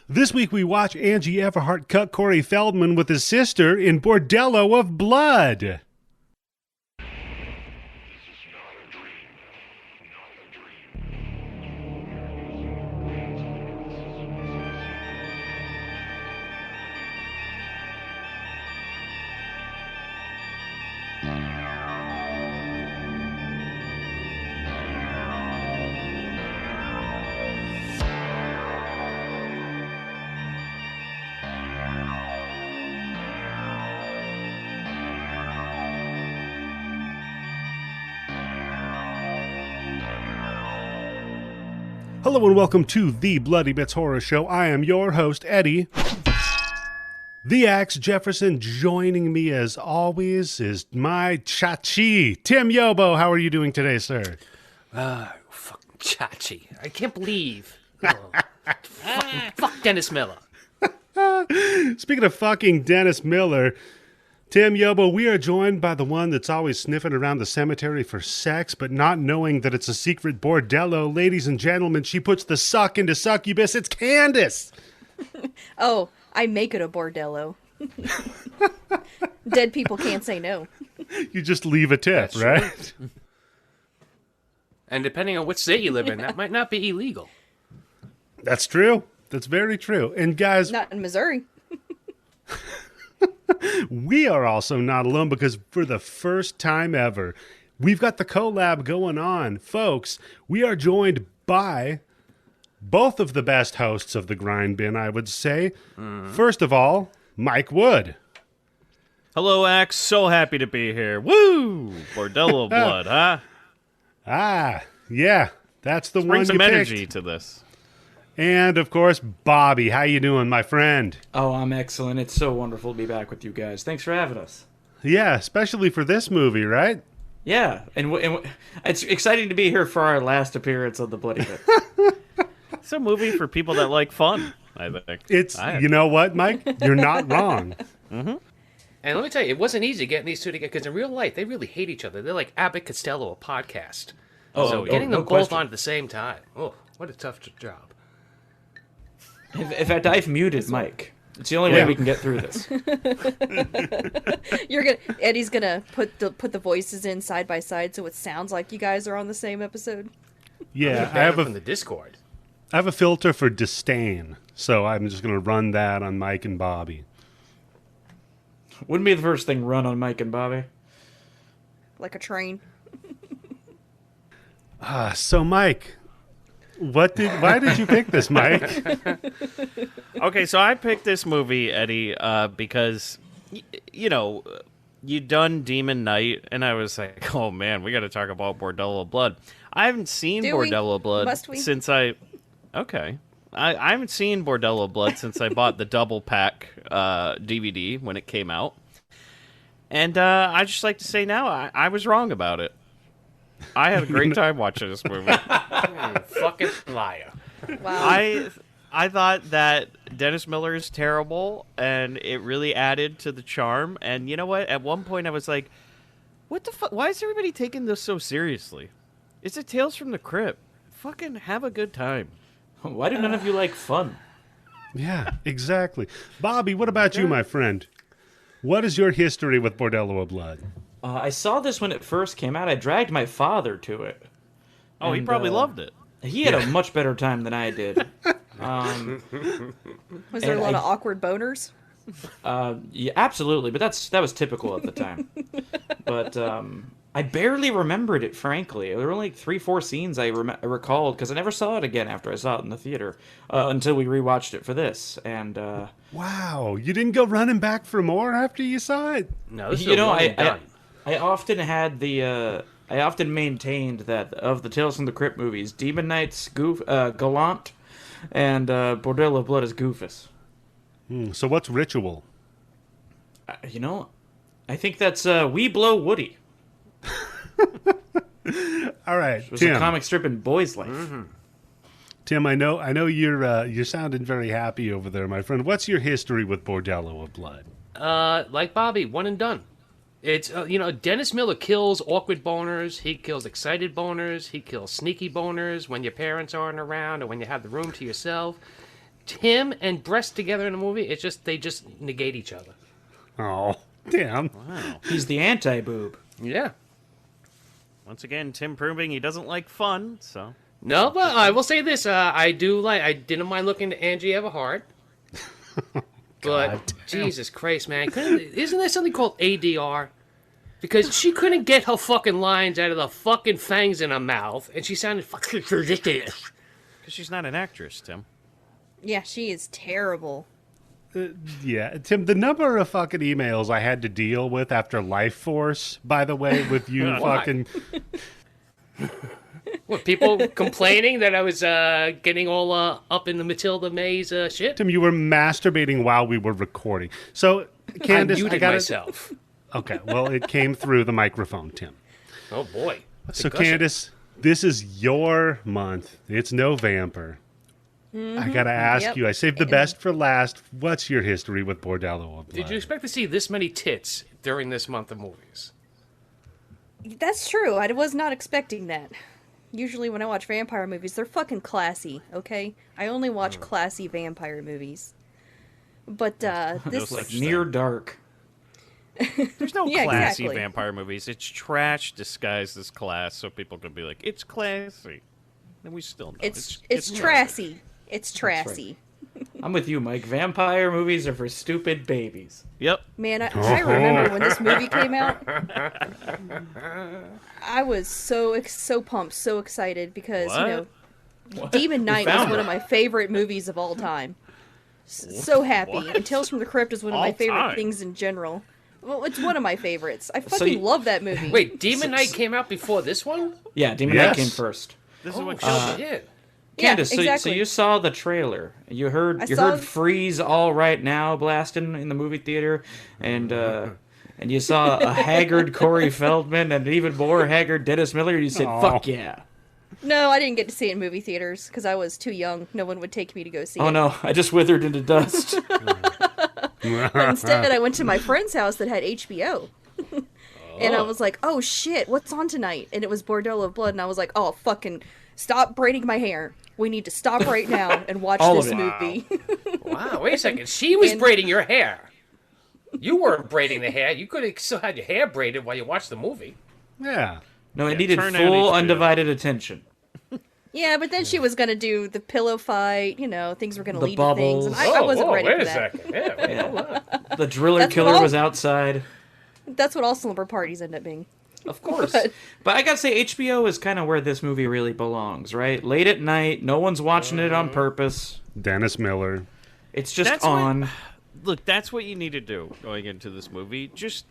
This week we watch Angie Everhart cut Corey Feldman with his sister in Bordello of Blood. Hello and welcome to the Bloody Bits Horror Show. I am your host, Eddie. The Axe Jefferson. Joining me as always is my Chachi, Tim Yobo. How are you doing today, sir? Fucking Chachi. I can't believe. Fuck Dennis Miller. Speaking of fucking Dennis Miller, Tim Yobo, we are joined by the one that's always sniffing around the cemetery for sex, but not knowing that it's a secret bordello. Ladies and gentlemen, she puts the suck into succubus. It's Candice. Oh, I make it a bordello. Dead people can't say no. You just leave a tip, That's right? And depending on which state you live in, that might not be illegal. That's true. That's very true. And guys, Not in Missouri. we are also not alone because for the first time ever, we've got the collab going on. Folks, we are joined by both of the best hosts of the Grindbin, I would say. First of all, Mike Wood. Hello, Axe. So happy to be here. Woo! Bordello of Blood, huh? Yeah, that's the Bring one you some energy picked. to this. And, of course, Bobby. How you doing, my friend? Oh, I'm excellent. It's so wonderful to be back with you guys. Thanks for having us. Yeah, especially for this movie, right? Yeah, and it's exciting to be here for our last appearance on the Bloody Bit. It's a movie for people that like fun, I think. You know what, Mike? You're not wrong. And let me tell you, it wasn't easy getting these two together, because in real life, they really hate each other. They're like Abbott Costello, a podcast. So getting them both on at the same time, oh, what a tough job. In fact, I've muted Mike. It's the only way we can get through this. Eddie's gonna put the voices in side by side so it sounds like you guys are on the same episode. Yeah, I have from the Discord. I have a filter for disdain, so I'm just going to run that on Mike and Bobby. Wouldn't be the first thing run on Mike and Bobby. Like a train. So, Mike, why did you pick this, Mike? Okay, so I picked this movie, Eddie, because, you done Demon Knight, and I was like, oh, man, we got to talk about Bordello of Blood. I haven't seen Bordello of Blood Must we? since I haven't seen Bordello of Blood since I bought the double pack DVD when it came out. And I just like to say now, I was wrong about it. I had a great time watching this movie. Fucking liar. Wow. I thought that Dennis Miller is terrible, and it really added to the charm. And you know what? At one point, I was like, what the fuck? Why is everybody taking this so seriously? It's a Tales from the Crypt. Fucking have a good time. Why do none of you like fun? Yeah, exactly. Bobby, what about you, my friend? What is your history with Bordello of Blood? I saw this when it first came out. I dragged my father to it. Oh, he probably loved it. He had a much better time than I did. Was there a lot of awkward boners? Yeah, absolutely, but that was typical at the time. But I barely remembered it, frankly. There were only 3-4 scenes I recalled, because I never saw it again after I saw it in the theater, until we rewatched it for this. And wow, you didn't go running back for more after you saw it? No, this is a one and done. I often had I often maintained that of the Tales from the Crypt movies, Demon Knight's Gallant, and Bordello of Blood is Goofus. So what's Ritual? I think that's We Blow Woody. All right, It was Tim. a comic strip in Boy's Life. Mm-hmm. Tim, I know you're sounding very happy over there, my friend. What's your history with Bordello of Blood? Like Bobby, one and done. It's, Dennis Miller kills awkward boners. He kills excited boners. He kills sneaky boners when your parents aren't around or when you have the room to yourself. him and breast together in a movie, they just negate each other. Oh, damn. Wow. He's the anti-boob. Yeah. Once again, Tim proving he doesn't like fun, so... No, but I will say this. I didn't mind looking to Angie Everhart. But, Jesus Christ, man. Isn't there something called ADR? Because she couldn't get her fucking lines out of the fucking fangs in her mouth, and she sounded fucking ridiculous. Because she's not an actress, Tim. Yeah, she is terrible. Yeah, Tim, the number of fucking emails I had to deal with after Life Force, by the way, with you fucking... What, people complaining that I was getting all up in the Matilda May's shit? Tim, you were masturbating while we were recording. So, Candice, I muted myself. Okay, well, it came through the microphone, Tim. Oh, boy. What's So, Candice, this is your month. It's November. I gotta ask you, I saved the best for last. What's your history with Bordello of Blood? Did you expect to see this many tits during this month of movies? That's true. I was not expecting that. Usually when I watch vampire movies, they're fucking classy, okay? I only watch classy vampire movies. But this... Like Near Dark. There's no Yeah, classy exactly. vampire movies. It's trash disguised as class, so people can be like, it's classy. And we still know. It's classy. trashy. It's trashy. I'm with you, Mike. Vampire movies are for stupid babies. Yep. Man, I remember when this movie came out. I was so pumped, so excited because, Demon Knight was found one it. of my favorite movies of all time. So happy. And Tales from the Crypt is one of my All favorite time? things in general. Well, it's one of my favorites. I fucking love that movie. Wait, Demon Knight came out before this one? Yeah, Demon Yes. Knight came first. This is what Oh, shit. Yeah, Candice, so exactly. you saw the trailer. You heard I saw- Freeze All Right Now blasting in the movie theater, and you saw a haggard Corey Feldman and an even more haggard Dennis Miller. You said, "Fuck yeah!" No, I didn't get to see it in movie theaters because I was too young. No one would take me to go see Oh it. no, I just withered into dust. But instead, I went to my friend's house that had HBO. And I was like, oh shit, what's on tonight? And it was Bordello of Blood, and I was like, oh, fucking stop braiding my hair. We need to stop right now and watch All this of it. movie. Wow, wait a second. She was braiding your hair. You weren't braiding the hair. You could have still had your hair braided while you watched the movie. Yeah. No, it needed turn on full, HBO. undivided attention. Yeah, but then she was gonna do the pillow fight, things were gonna The lead to things, and bubbles. I wasn't ready wait for a that. second. Yeah, wait, hold on. The driller That's killer all- was outside. That's what all slumber parties end up being. Of course. But I gotta say, HBO is kind of where this movie really belongs, right? Late at night, no one's watching it on purpose. Dennis Miller. It's just That's what- on. Look, that's what you need to do going into this movie. Just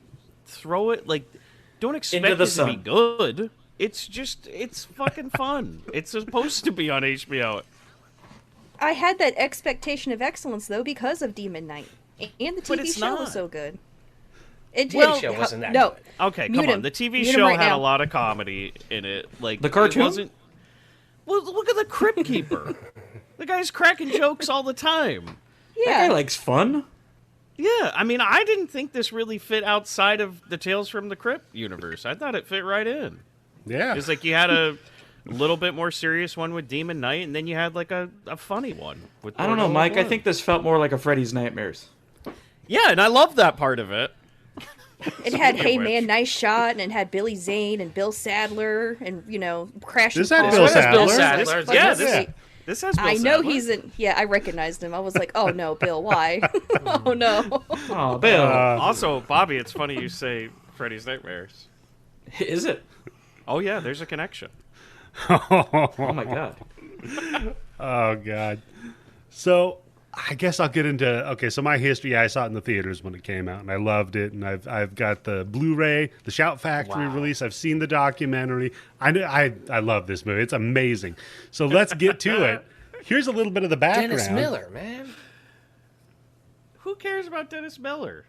throw it, don't expect Into the it to be sun. good. It's fucking fun. It's supposed to be on HBO. I had that expectation of excellence though because of Demon Knight, and the But TV it's show not. was so good. It did. Well, show wasn't that no. good. Okay, Mute come on. him. The TV Mute him show right had now. a lot of comedy in it. The cartoon? It wasn't... Well, look at the Crypt Keeper. The guy's cracking jokes all the time. That Yeah. guy likes fun. Yeah, I mean, I didn't think this really fit outside of the Tales from the Crypt universe. I thought it fit right in. Yeah. It's like you had a little bit more serious one with Demon Knight, and then you had a funny one with. I don't know, Bordello of Mike. I Blood. think this felt more like a Freddy's Nightmares. Yeah, and I love that part of it. It had Hey which- Man, Nice Shot, and it had Billy Zane and Bill Sadler, and Crash. This and had Paul. Bill This has Bill Sadler? Sadler. Yeah, Fucking great. This has. Bill I know Sadler. he's in. Yeah, I recognized him. I was like, oh no, Bill, why? Oh no. Oh, Bill. Also, Bobby, it's funny you say Freddy's Nightmares. Is it? Oh yeah, there's a connection. Oh my god. Oh God. So I guess I'll get into so my history. I saw it in the theaters when it came out, and I loved it. And I've got the Blu-ray, the Shout Factory release. I've seen the documentary. I love this movie. It's amazing. So let's get to it. Here's a little bit of the background. Dennis Miller, man. Who cares about Dennis Miller?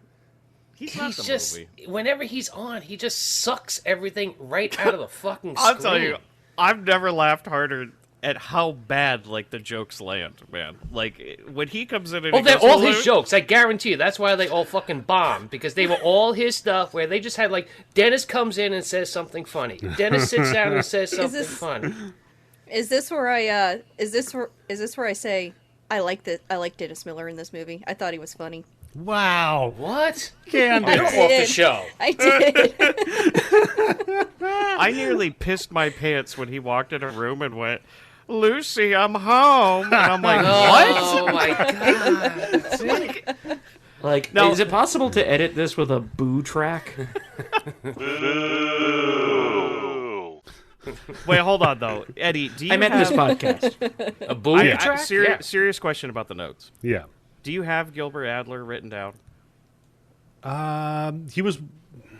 He's not He's the just, movie. whenever he's on, he just sucks everything right out of the fucking screen. I'll tell you, I've never laughed harder at how bad the jokes land, man. When he comes in and Oh, he they're goes, all "Well, his jokes. I guarantee you. That's why they all fucking bombed. Because they were all his stuff where they just had, Dennis comes in and says something funny. Dennis sits down and says something this- funny. Is this where I? Is this where I say I liked Dennis Miller in this movie. I thought he was funny. Wow. What? Candice. Off the show. I did. I nearly pissed my pants when he walked in a room and went, "Lucy, I'm home." And I'm like, "What?" Oh my god. Like, No. is it possible to edit this with a boo track? Wait, hold on though, Eddie. Do you I meant have this podcast. A booby Yeah. track? serious question about the notes. Yeah. Do you have Gilbert Adler written down? He was.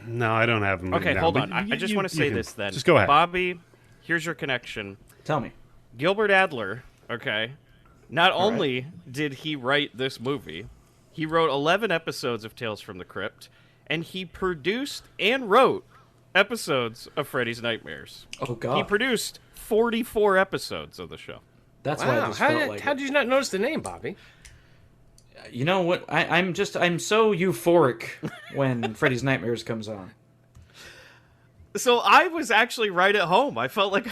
No, I don't have him. written Okay, down, hold but on. I just want to you say can- this then. Just go ahead. Bobby, here's your connection. Tell me. Gilbert Adler, okay, not only did he write this movie, he wrote 11 episodes of Tales from the Crypt, and he produced and wrote episodes of Freddy's Nightmares. Oh, God. He produced 44 episodes of the show. That's why Wow. this How felt did, like how it. did you not notice the name, Bobby? You know what? I'm so euphoric when Freddy's Nightmares comes on. So I was actually right at home. I felt like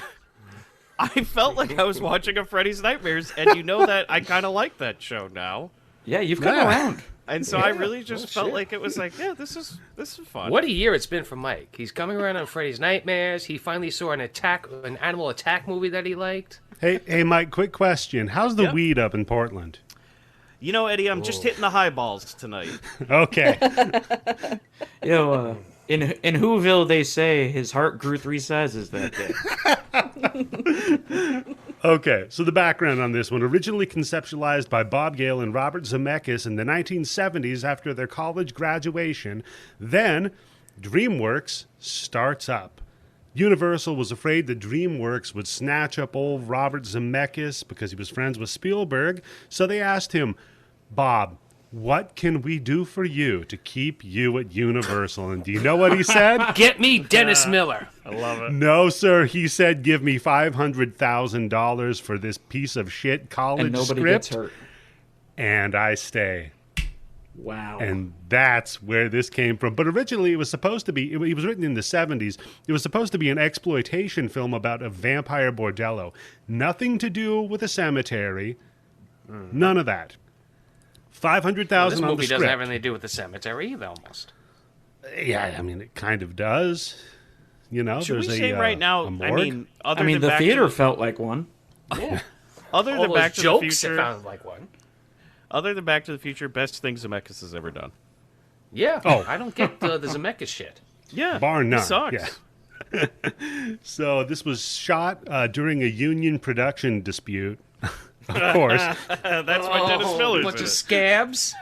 I was watching a Freddy's Nightmares, and you know that I kind of like that show now. Yeah, you've come Yeah. around. And so I really just felt shit. like it was like, yeah, this is fun. What a year it's been for Mike. He's coming around on Freddy's Nightmares. He finally saw an animal attack movie that he liked. Hey, Mike. Quick question: how's the Yeah. weed up in Portland? You know, Eddie, I'm just hitting the high balls tonight. Okay. You know, in Whoville, they say his heart grew 3 sizes that day. Okay, so the background on this one, originally conceptualized by Bob Gale and Robert Zemeckis in the 1970s after their college graduation, then DreamWorks starts up. Universal was afraid that DreamWorks would snatch up old Robert Zemeckis because he was friends with Spielberg, so they asked him, "Bob, what can we do for you to keep you at Universal?" And do you know what he said? Get me Dennis Miller. I love it. No, sir. He said, "Give me $500,000 for this piece of shit college And nobody script, gets hurt. and I stay." Wow. And that's where this came from. But originally, it was supposed to be. It was written in the 70s. It was supposed to be an exploitation film about a vampire bordello. Nothing to do with a cemetery. None of that. This 500,000 on the movie script. doesn't have anything to do with the cemetery either, almost. Yeah, I mean, it kind of does. You know, Should we there's say a right now? a I morgue. mean, other I mean, than the Back to theater felt like one. other All than those Back to the jokes, it Future, sounded like one. other than Back to the Future, best thing Zemeckis has ever done. Yeah. Oh. I don't get the Zemeckis shit. Yeah, Bar none. He sucks. Yeah. So this was shot during a union production dispute. Of course. That's why Dennis Miller's bunch in of it. scabs.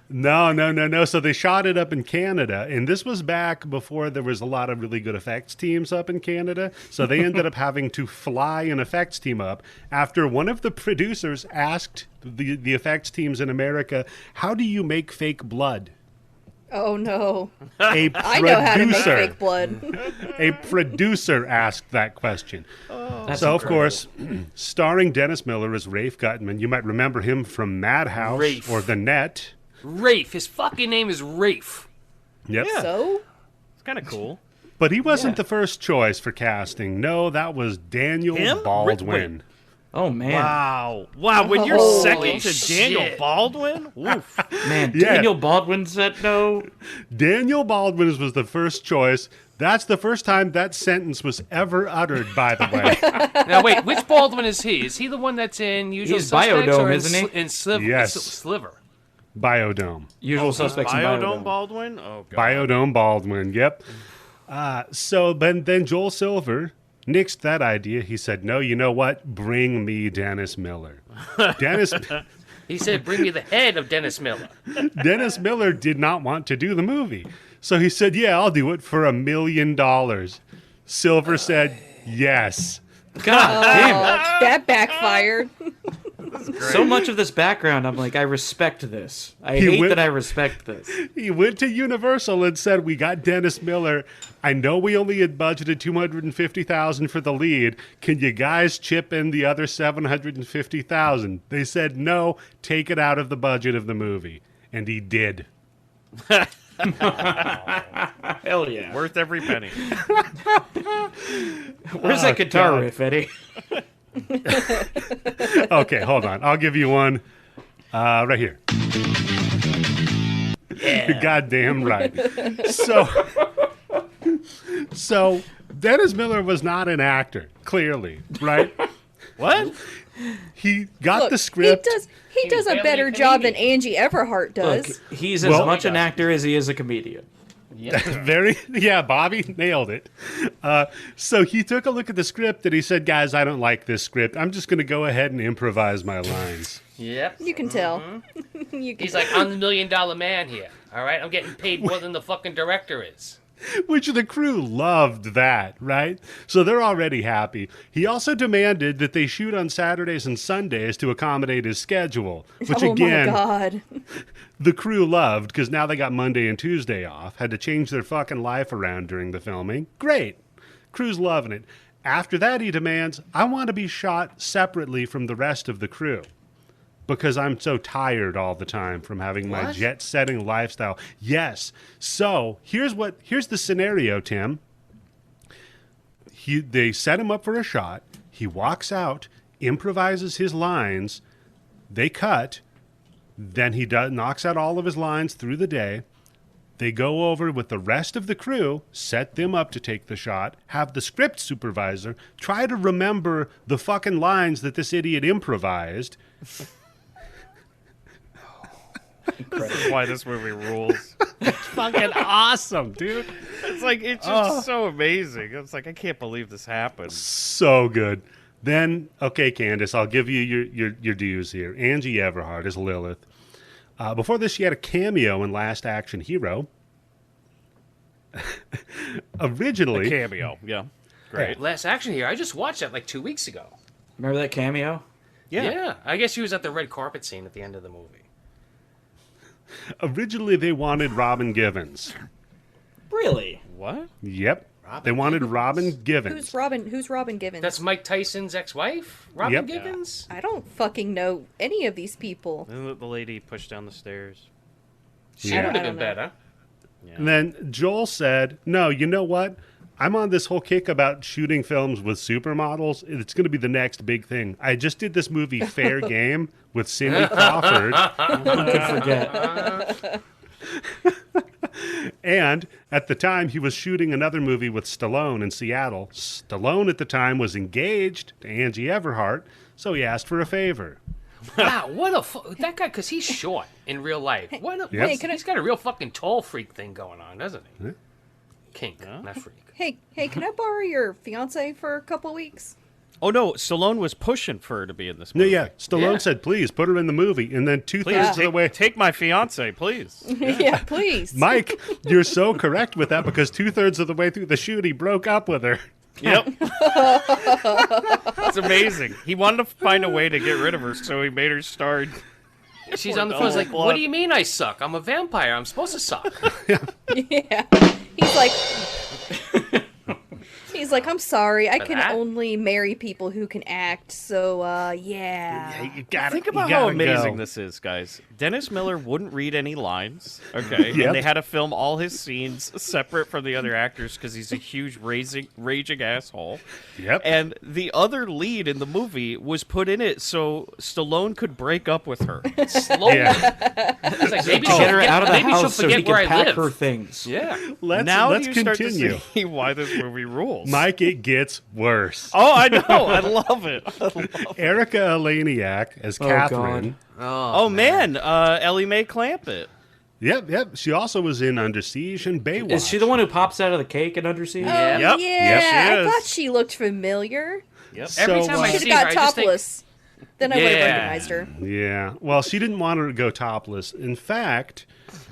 No. So they shot it up in Canada, and this was back before there was a lot of really good effects teams up in Canada. So they ended up having to fly an effects team up after one of the producers asked the effects teams in America, "How do you make fake blood?" Oh no. A I know how to make producer, fake blood. a producer asked that question. That's So, of incredible. course, starring Dennis Miller as Rafe Gutman. You might remember him from Madhouse Rafe. or The Net. Rafe. His fucking name is Rafe. Yep. Yeah. So? It's kind of cool. But he wasn't Yeah. the first choice for casting. No, that was Daniel Him? Baldwin. Oh, man. Wow. When you're Holy second to Daniel shit. Baldwin, woof. Man, Yeah. Daniel Baldwin said no. Daniel Baldwin was the first choice. That's the first time that sentence was ever uttered, by the way. Now wait, which Baldwin is he? Is he the one that's in Usual He's Suspects Biodome, or in, isn't he? in Sliver? Yes. Sliver. Biodome. Usual suspects in Biodome Biodome. Baldwin? Oh, God. Biodome Baldwin, yep. So then Joel Silver nixed that idea. He said, "No, you know what? Bring me Dennis Miller." He said, "Bring me the head of Dennis Miller." Dennis Miller did not want to do the movie. So he said, "Yeah, I'll do it for $1 million." Silver said, "Yes." God damn it. That backfired. So much of this background, I'm like, I respect this. I He hate went- that I respect this. He went to Universal and said, "We got Dennis Miller. I know we only had budgeted $250,000 for the lead. Can you guys chip in the other $750,000?" They said, "No, take it out of the budget of the movie." And he did. Hell yeah. Worth every penny. Where's that guitar riff, Eddie? Okay, hold on. I'll give you one right here. Yeah. You're goddamn right. So Dennis Miller was not an actor, clearly, right? What? He got the script. He does a better job than Angie Everhart does. Look, he's as much an actor as he is a comedian. Bobby nailed it. So he took a look at the script and he said, guys, I don't like this script. I'm just going to go ahead and improvise my lines. Yep. You can tell. He's like, I'm the $1 million man here. All right? I'm getting paid more than the fucking director is. Which the crew loved that, right? So they're already happy. He also demanded that they shoot on Saturdays and Sundays to accommodate his schedule, which again, my God. The crew loved because now they got Monday and Tuesday off, had to change their fucking life around during the filming. Great. Crew's loving it. After that, he demands, I want to be shot separately from the rest of the crew. Because I'm so tired all the time from having my jet-setting lifestyle. Yes. So here's the scenario, Tim. They set him up for a shot. He walks out, improvises his lines. They cut. Then he knocks out all of his lines through the day. They go over with the rest of the crew, set them up to take the shot, have the script supervisor try to remember the fucking lines that this idiot improvised. That's why this movie rules. It's fucking awesome, dude. It's just so amazing. It's like, I can't believe this happened. So good. Then, okay, Candice, I'll give you your dues here. Angie Everhart is Lilith. Before this, she had a cameo in Last Action Hero. Originally. A cameo, yeah. Great. Last Action Hero. I just watched that like 2 weeks ago. Remember that cameo? Yeah. I guess she was at the red carpet scene at the end of the movie. Originally, they wanted Robin Givens. Really? What? Yep. They wanted Robin Givens. Who's Robin Givens? That's Mike Tyson's ex-wife? Robin Givens? I don't fucking know any of these people. Isn't the lady pushed down the stairs? She would have been better. Yeah. And then Joel said, no, you know what? I'm on this whole kick about shooting films with supermodels. It's going to be the next big thing. I just did this movie Fair Game with Cindy Crawford. Who could forget? And at the time, he was shooting another movie with Stallone in Seattle. Stallone at the time was engaged to Angie Everhart, so he asked for a favor. Wow, that guy, because he's short in real life. He's got a real fucking tall freak thing going on, doesn't he? Kink, not freak. Hey, can I borrow your fiance for a couple weeks? Oh, no, Stallone was pushing for her to be in this movie. No, Stallone said, please, put her in the movie. And then two-thirds of the way... Take my fiance, please. Yeah, please. Mike, you're so correct with that because two-thirds of the way through the shoot, he broke up with her. Yep. It's amazing. He wanted to find a way to get rid of her, so he made her star. She's on the phone. He's like, what do you mean I suck? I'm a vampire. I'm supposed to suck. Yeah. He's like, I'm sorry. I can only marry people who can act. So, yeah. Think about how amazing this is, guys. Dennis Miller wouldn't read any lines, okay? Yep. And they had to film all his scenes separate from the other actors because he's a huge raging asshole. Yep. And the other lead in the movie was put in it so Stallone could break up with her. Slowly. Yeah. Like, maybe get her out of the house so he can pack live. her things. Yeah. Let's you continue. Start to see why this movie rules. Mike, it gets worse. Oh, I know. I love it. Erika Elaniac as Catherine. Oh man. Ellie Mae Clampett. Yep. She also was in Under Siege and Baywatch. Is she the one who pops out of the cake in Under Siege? Yeah. Yep. Yeah, I thought she looked familiar. Yep. Every time I she see got her, I just topless. Then I would have recognized her. Yeah. Well, she didn't want her to go topless. In fact...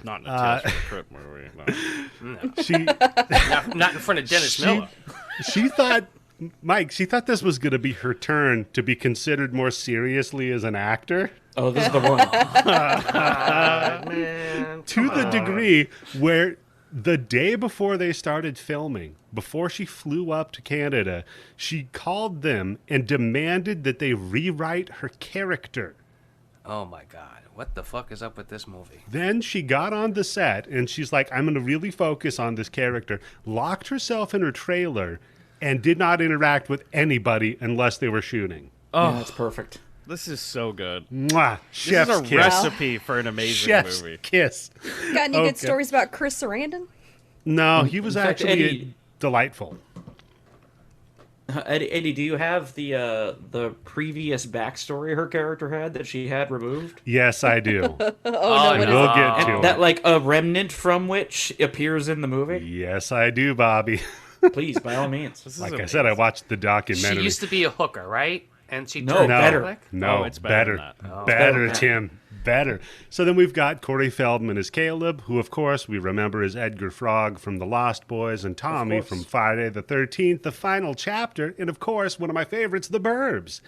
Not in a Tales from the Crypt movie. No. She... not in front of Dennis Miller. She thought... Mike, she thought this was going to be her turn to be considered more seriously as an actor. Oh, this is the one. Man. To the degree where the day before they started filming, before she flew up to Canada, she called them and demanded that they rewrite her character. Oh, my God. What the fuck is up with this movie? Then she got on the set and she's like, I'm going to really focus on this character, locked herself in her trailer, and did not interact with anybody unless they were shooting. Yeah, that's perfect. This is so good. Mwah! This Chef's is a kiss. recipe for an amazing Chef's movie. kiss. Got any Okay. good stories about Chris Sarandon? No, he was In fact, actually Eddie- delightful. Eddie, do you have the previous backstory her character had that she had removed? Yes, I do. Oh, no, no. what is We'll it? get to That it. like a remnant from which appears in the movie? Yes, I do, Bobby. Please, by all means. This is Like I amazing. said, I watched the She documentary. used to be a hooker, right? And she No, turned better. Catholic? No, Oh, it's better better. than that. Better, better. Tim. Better. So then we've got Corey Feldman as Caleb, who, of course, we remember as Edgar Frog from The Lost Boys, and Tommy course. from Friday the 13th, the final chapter, and, of course, one of my favorites, The Burbs.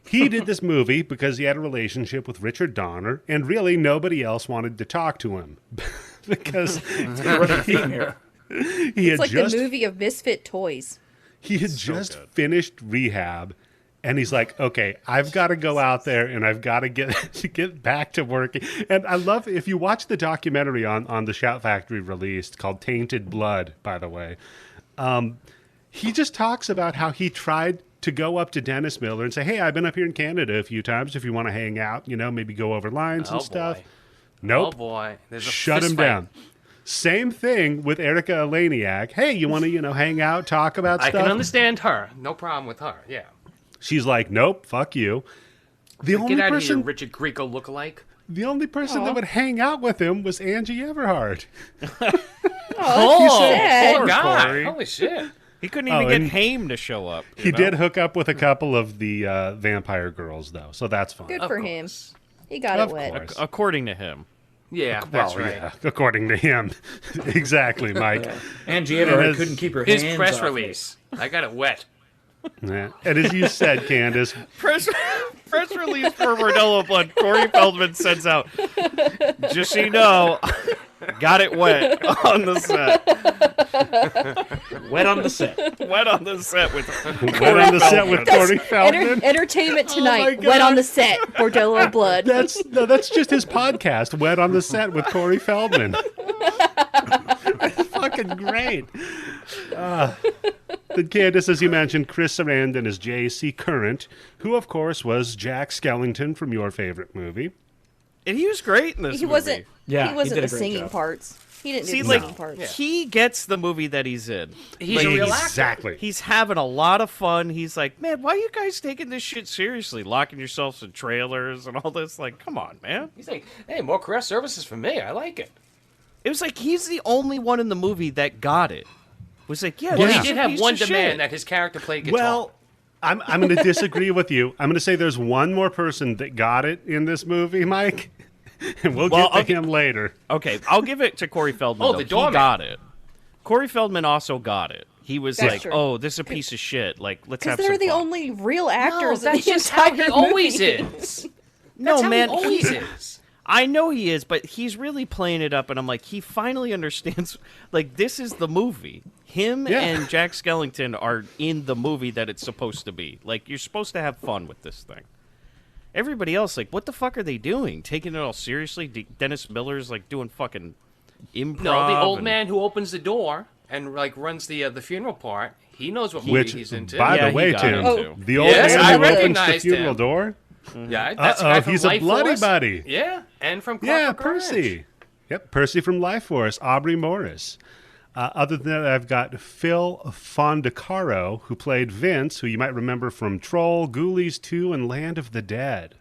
He did this movie because he had a relationship with Richard Donner, and really nobody else wanted to talk to him. Because Running theme here. he had It's like just the movie of Misfit Toys. He had just finished rehab, and he's like, "Okay, I've got to go out there, and I've got to get back to working." And I love if you watch the documentary on the Shout Factory released called "Tainted Blood." By the way, he just talks about how he tried to go up to Dennis Miller and say, "Hey, I've been up here in Canada a few times. If you want to hang out, maybe go over lines and Oh, stuff." boy. Nope, Oh, boy. There's a shut fist him fight. down. Same thing with Erika Elaniac. Hey, you want to, hang out, talk about I stuff? can understand her. No problem with her. Yeah. She's like, nope, fuck you. The only Get out person, of here, Richard Grieco lookalike. the only person that would hang out with him was Angie Everhart. Oh, sad. Poor guy. Corey. Holy shit. He couldn't even get and Haim to show up. He did hook up with a couple of the vampire girls, though, so that's fine. Good Of for him. course. He got Of it wet. course. According to him. Yeah, that's Well, right. yeah, according to him. Exactly, Mike. Angie Everett his- couldn't keep her His hands press off it. release. I got it wet. Yeah. And as you said, Candice, Press release for Bordello of Blood. Corey Feldman sends out, just so you know, got it wet on the set. Wet on the set. Wet on the set with went on the set with Corey Feldman. Entertainment tonight. my Wet God. on the set. Bordello of Blood. That's just his podcast, Wet on the Set with Corey Feldman. Fucking great. Then Candice, as you mentioned, Chris Sarandon is J.C. Current, who, of course, was Jack Skellington from your favorite movie. and he was great in this He movie. wasn't. Yeah, he he wasn't did a the great singing job. parts. He didn't See, do the like, singing parts. he gets the movie that he's in. He's a real actor. Exactly. He's having a lot of fun. He's like, man, why are you guys taking this shit seriously? Locking yourselves in trailers and all this. Like, come on, man. He's like, hey, more caress services for me. I like it. It was like he's the only one in the movie that got it. Was like, yeah, Well, this he is did a have piece one of demand shit. that his character played guitar. Well, I'm going to disagree with you. I'm going to say there's one more person that got it in this movie, Mike, and we'll Well, get to okay. him later. Okay, I'll give it to Corey Feldman. Oh, though. the He doorman. got it. Corey Feldman also got it. He was That's like, true. oh, this is a piece of shit. Like, let's Because have they're some the fun. only real no, actors in that's the just how entire he always movie. is. No, That's how man, he always is. I know he is, but he's really playing it up, and I'm like, he finally understands. Like, this is the movie. Him Yeah. and Jack Skellington are in the movie that it's supposed to be. Like, you're supposed to have fun with this thing. Everybody else, like, what the fuck are they doing? Taking it all seriously? Dennis Miller's like doing fucking improv. No, the old and- man who opens the door and like runs the funeral part. He knows what movie Which, he's into. by Yeah, the he way, got Tim, it, too. the old Yes, man I who opens the recognized funeral him. door. Yeah, that's the guy from he's a Life bloody Force. buddy. Yeah, and from Yeah, Clockwork Orange. Percy. Yep, Percy from Life Force, Aubrey Morris. Other than that, I've got Phil Fondacaro, who played Vince, who you might remember from Troll, Ghoulies 2, and Land of the Dead.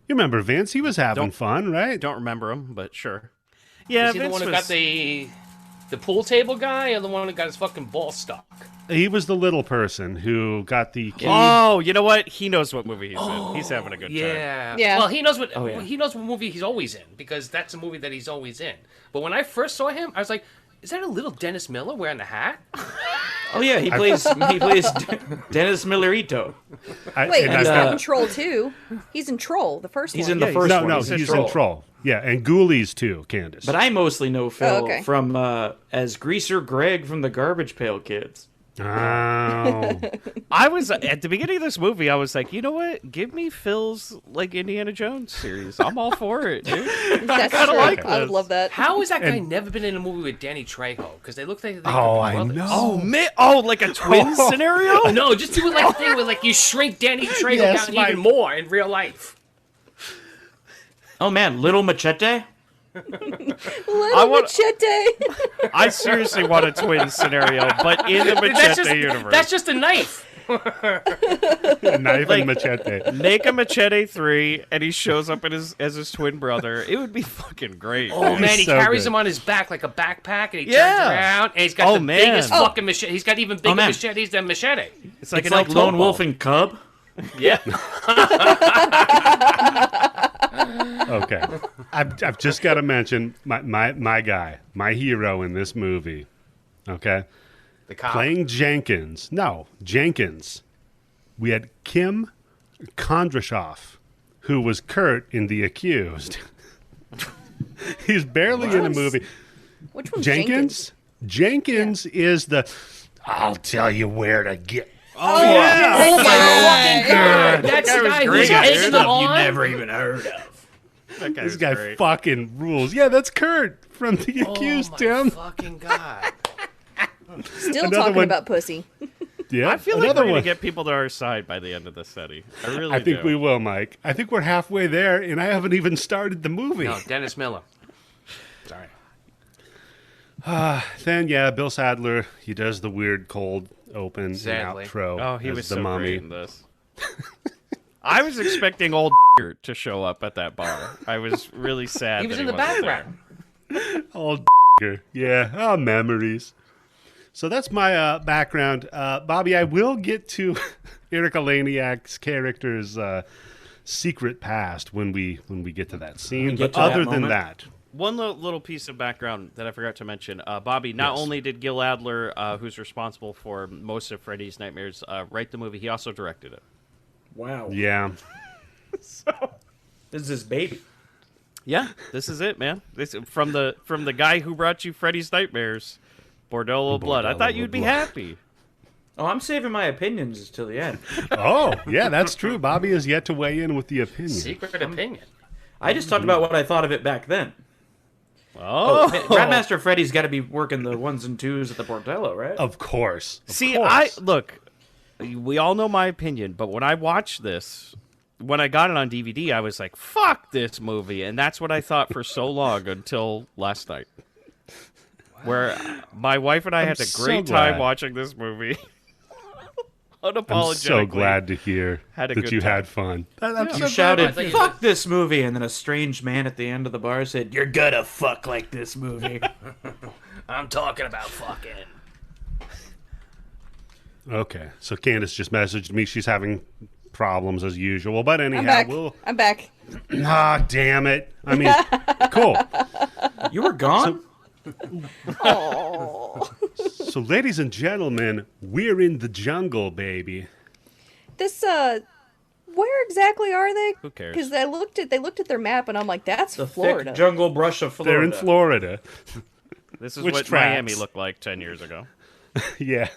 You remember Vince? He was having Don't- fun, right? Don't remember him, but sure. Yeah, Is he the Vince one who was... got the pool table guy, or the one who got his fucking ball stuck? He was the little person who got the key. Oh, you know what? He knows what movie he's in. He's having a good time. Yeah. Yeah. Well, he knows what Oh, yeah. he knows what movie he's always in because that's a movie that he's always in. But when I first saw him, I was like, "Is that a little Dennis Miller wearing the hat?" Oh yeah, he plays Dennis Millerito. Wait, and he's I've not got- in Troll 2. He's in Troll, the first He's one. in the Yeah, first no, one. no, He's he's Troll. in Troll. Yeah, and Ghoulies too, Candice. But I mostly know Phil Oh, okay. from as Greaser Greg from the Garbage Pail Kids. Oh. I was at the beginning of this movie. I was like, you know what? Give me Phil's like Indiana Jones series. I'm all for it, dude. That's kinda true. like I would this. love that. How has that guy never been in a movie with Danny Trejo? Because they look like they could be I brothers. know. Oh man! Oh, like a twin scenario? No, just do it like a thing where like you shrink Danny Trejo Yes, down Mike. even more in real life. Oh man, Little Machete. Little Machete. I seriously want a twin scenario, but in the Machete universe. That's just a knife. Knife Like- and machete. Make a Machete 3, and he shows up as his twin brother. It would be fucking great. Oh dude. man, he so carries good. him on his back like a backpack, and he Yeah. turns around, and he's got Oh, the man. biggest fucking machete. He's got even bigger man. machetes than Machete. It's like It's an like El Lone Topo. Wolf and Cub. Yeah. Okay. I've just got to mention my guy, my hero in this movie. Okay. The cop. Playing Jenkins. No, Jenkins. We had Kim Kondrashov, who was Kurt in The Accused. He's barely in the movie. Which one's Jenkins? Jenkins is the, I'll tell you where to get. Oh, yeah. Oh my fucking god! That's guy the was guy great, who's dude. egging them on. even heard of. That guy This was guy great. fucking rules. Yeah, that's Kurt from The Accused, Oh my Tim. fucking god! Still Another talking one- about pussy. Yeah, I feel like we're another going one. to get people to our side by the end of this study. I really I think do. we will, Mike. I think we're halfway there, and I haven't even started the movie. No, Dennis Miller. Sorry. Then, yeah, Bill Sadler, he does the weird cold open Sadly. and outro. Oh, he as was the so mummy. great in this. I was expecting old to show up at that bar. I was really sad. He was that in the wasn't there. background. Old yeah. Oh, memories. So that's my background. Bobby, I will get to Erika Elaniac's character's secret past when we get to that scene. get But to that other than moment. that, One little piece of background that I forgot to mention. Bobby, not only did Gil Adler, who's responsible for most of Freddy's Nightmares, write the movie, he also directed it. Wow. yeah. This is his baby. Yeah, this is it, man. This from the guy who brought you Freddy's Nightmares, Bordello of Blood. I Bordello thought of you'd be Blood. happy. Oh, I'm saving my opinions till the end. Oh, yeah, that's true. Bobby has yet to weigh in with the opinion. Secret opinion. I just talked about what I thought of it back then. Oh, Grandmaster Freddy's got to be working the 1s and 2s at the Bordello, right? Of course. Of See, course. look. We all know my opinion, but when I watched this, when I got it on DVD, I was like, "Fuck this movie," and that's what I thought for so long until last night, where my wife and I had a so great glad. time watching this movie. I'm Unapologetically, so glad to hear Had a that good you time. had fun. I'm so You glad. shouted, I thought you "Fuck this movie!" and then a strange man at the end of the bar said, "You're gonna fuck like this movie." I'm talking about fucking. Okay, so Candice just messaged me. She's having problems as usual. But anyhow, I'm back. we'll... I'm back. Ah, damn it. I mean, cool. You were gone. Oh, So, ladies and gentlemen, we're in the jungle, baby. this where exactly are they? Who cares? Because they looked at their map and I'm like, that's The Florida. thick jungle brush of Florida. They're in Florida. This is Which what tracks? Miami looked like 10 years ago. Yeah.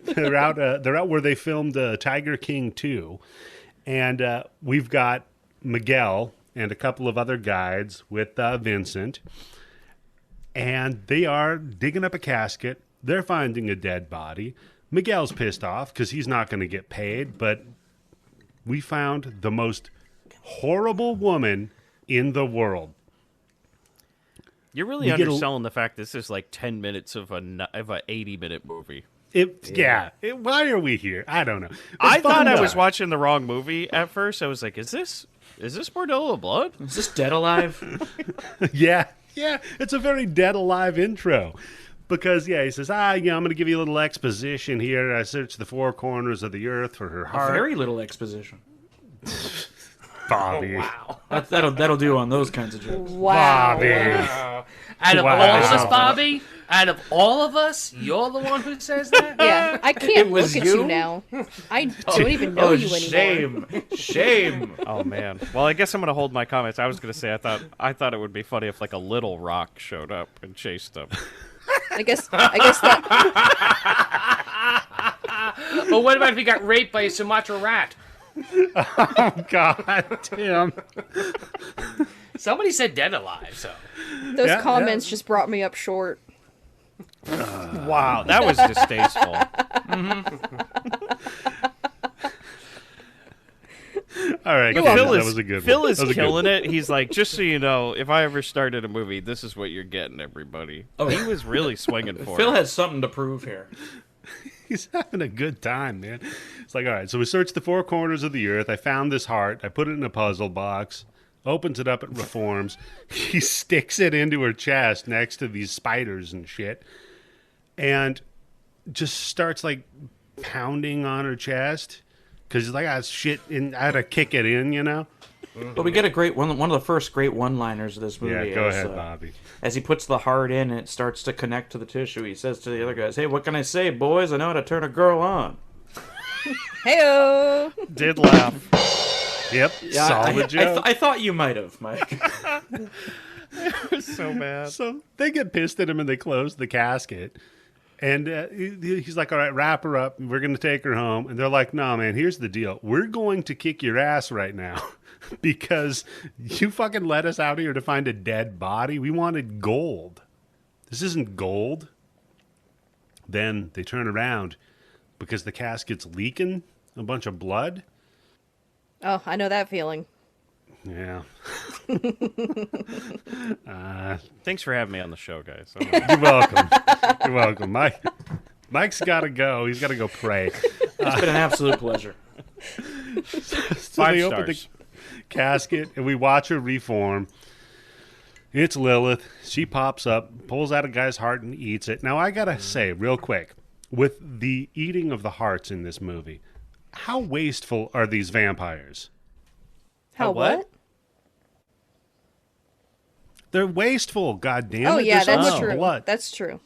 They're out where they filmed Tiger King 2. And we've got Miguel and a couple of other guides with Vincent. And they are digging up a casket. They're finding a dead body. Miguel's pissed off because he's not going to get paid. But we found the most horrible woman in the world. You're really We get a- underselling the fact this is like 10 minutes of a 80-minute movie. Why are we here? I don't know. It's I fun thought I though. was watching the wrong movie at first. I was like, is this Bordello of Blood? Is this Dead Alive? Yeah. It's a very Dead Alive intro. Because, he says, I'm going to give you a little exposition here. I searched the four corners of the earth for her heart. Very little exposition. Bobby. Wow. That'll do on those kinds of jokes. Wow. Bobby. Out of Wow. all of us, Bobby, out of all of us, you're the one who says that? Yeah, I can't It was look at you you? now. I don't even know you anymore. Shame. Oh man. Well, I guess I'm gonna hold my comments. I was gonna say I thought it would be funny if like a little rock showed up and chased them. I guess that But what about if he got raped by a Sumatra rat? Oh, God, Tim. Somebody said dead alive, so. Those comments just brought me up short. Wow, that was distasteful. All right, You're Candice, welcome. that was a good one. Phil is That was a good killing one. it. He's like, just so you know, if I ever started a movie, this is what you're getting, everybody. Oh, He was really swinging for Phil it. has something to prove here. He's having a good time, man. It's like, all right, so we searched the four corners of the earth. I found this heart. I put it in a puzzle box. Opens it up, it reforms. He sticks it into her chest next to these spiders and shit. And just starts, like, pounding on her chest. Because he's like, shit, and I had to kick it in, you know? But we get a great one of the first great one-liners of this movie. Yeah, go is, ahead, Bobby. As he puts the heart in and it starts to connect to the tissue, he says to the other guys, "Hey, what can I say, boys? I know how to turn a girl on." Heyo. Did laugh. Yep, solid joke. I thought you might have, Mike. So bad. So they get pissed at him and they close the casket. And he's like, all right, wrap her up. We're going to take her home. And they're like, no, man, here's the deal. We're going to kick your ass right now because you fucking let us out here to find a dead body. We wanted gold. This isn't gold. Then they turn around because the casket's leaking a bunch of blood. Oh, I know that feeling. Yeah. Thanks for having me on the show, guys. You're welcome. You're welcome. Mike's got to go. He's got to go pray. It's been an absolute pleasure. So they open the stars. casket and we watch her reform. It's Lilith. She pops up, pulls out a guy's heart and eats it. Now, I got to say real quick, with the eating of the hearts in this movie, how wasteful are these vampires? How what? what? They're wasteful, goddammit. Oh, yeah, There's so that's much true. blood. That's true.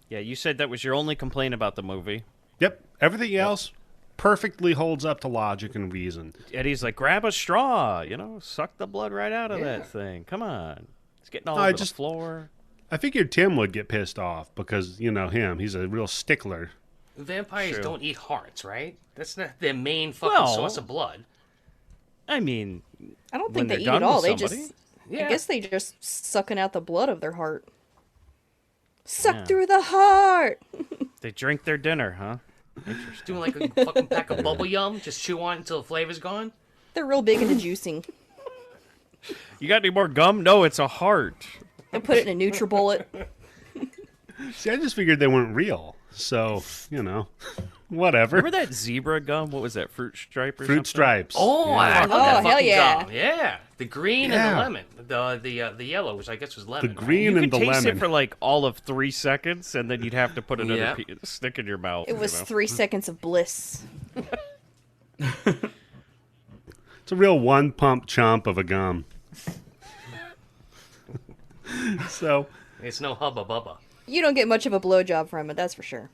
Yeah, you said that was your only complaint about the movie. Yep. Everything else perfectly holds up to logic and reason. Eddie's like, grab a straw, suck the blood right out of that thing. Come on. It's getting all I over just- the floor. I figured Tim would get pissed off because, him. He's a real stickler. Vampires True. don't eat hearts, right? That's not their main fucking Well- source of blood. I mean, I don't When think they they're eat done it all. with They somebody. just, Yeah. I guess they just sucking out the blood of their heart. Suck Yeah. through the heart. they drink their dinner, huh? Doing like a fucking pack of bubble yum, just chew on it until the flavor's gone. They're real big into juicing. You got any more gum? No, it's a heart. And put it in a NutriBullet. See, I just figured they weren't real. So, whatever. Remember that zebra gum? What was that, Fruit Stripe or Fruit something? stripes. Oh, I love Oh, that hell fucking yeah. gum. Yeah, the green Yeah. and the lemon, the yellow, which I guess was The lemon. right? green You and could the taste lemon. it for like all of 3 seconds, and then you'd have to put another Yeah. stick in your mouth. It was 3 seconds of bliss. It's a real one pump chomp of a gum. So, It's no hubba bubba. You don't get much of a blowjob from it, that's for sure.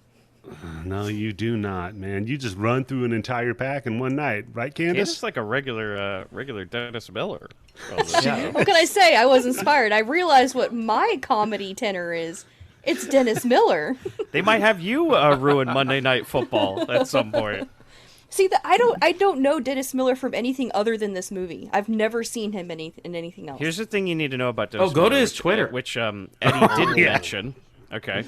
no, you do not, man. You just run through an entire pack in one night, right, Candice Candice? is like a regular Dennis Miller. What can I say? I was inspired. I realized what my comedy tenor is. It's Dennis Miller. They might have you ruin Monday Night Football at some point. See, I don't know Dennis Miller from anything other than this movie. I've never seen him in anything else. Here's the thing you need to know about Dennis go to Miller, his Twitter. which Eddie didn't mention. Okay.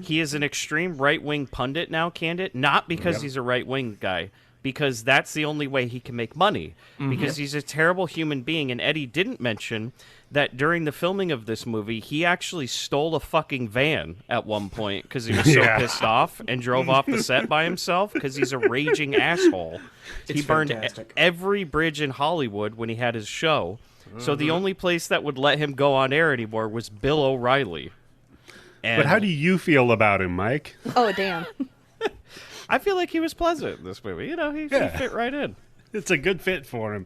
He is an extreme right-wing pundit now, Candid, not because he's a right-wing guy, because that's the only way he can make money, because he's a terrible human being. And Eddie didn't mention that during the filming of this movie, he actually stole a fucking van at one point because he was so Yeah. pissed off and drove off the set by himself because he's a raging asshole. He It's burned fantastic. every bridge in Hollywood when he had his show. So the only place that would let him go on air anymore was Bill O'Reilly. And But how do you feel about him, Mike? Oh, damn. I feel like he was pleasant in this movie. He fit right in. It's a good fit for him.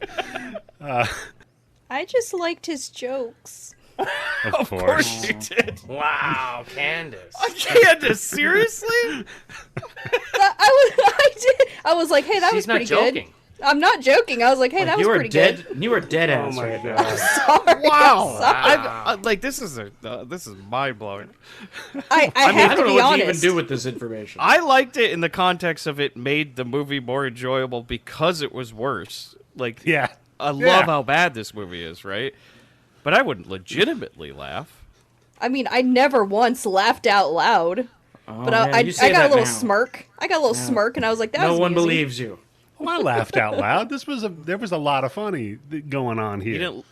I just liked his jokes. Of course. He did. Wow, Candace. Candace, seriously? I was like, hey, that She's was not pretty joking. good. I'm not joking. I was like, hey, that was pretty good. You are dead ass right now. Sorry. Wow. I'm sorry. This is mind blowing. I I have don't to know be what honest. to even do with this information. I liked it in the context of it made the movie more enjoyable because it was worse. Like, Yeah. I love how bad this movie is, right? But I wouldn't legitimately laugh. I mean, I never once laughed out loud. Oh, But man, I you say got a that little now. smirk. I got a little smirk, and I was like, that No was one amusing. believes you. Well, I laughed out loud. There was a lot of funny going on here. You didn't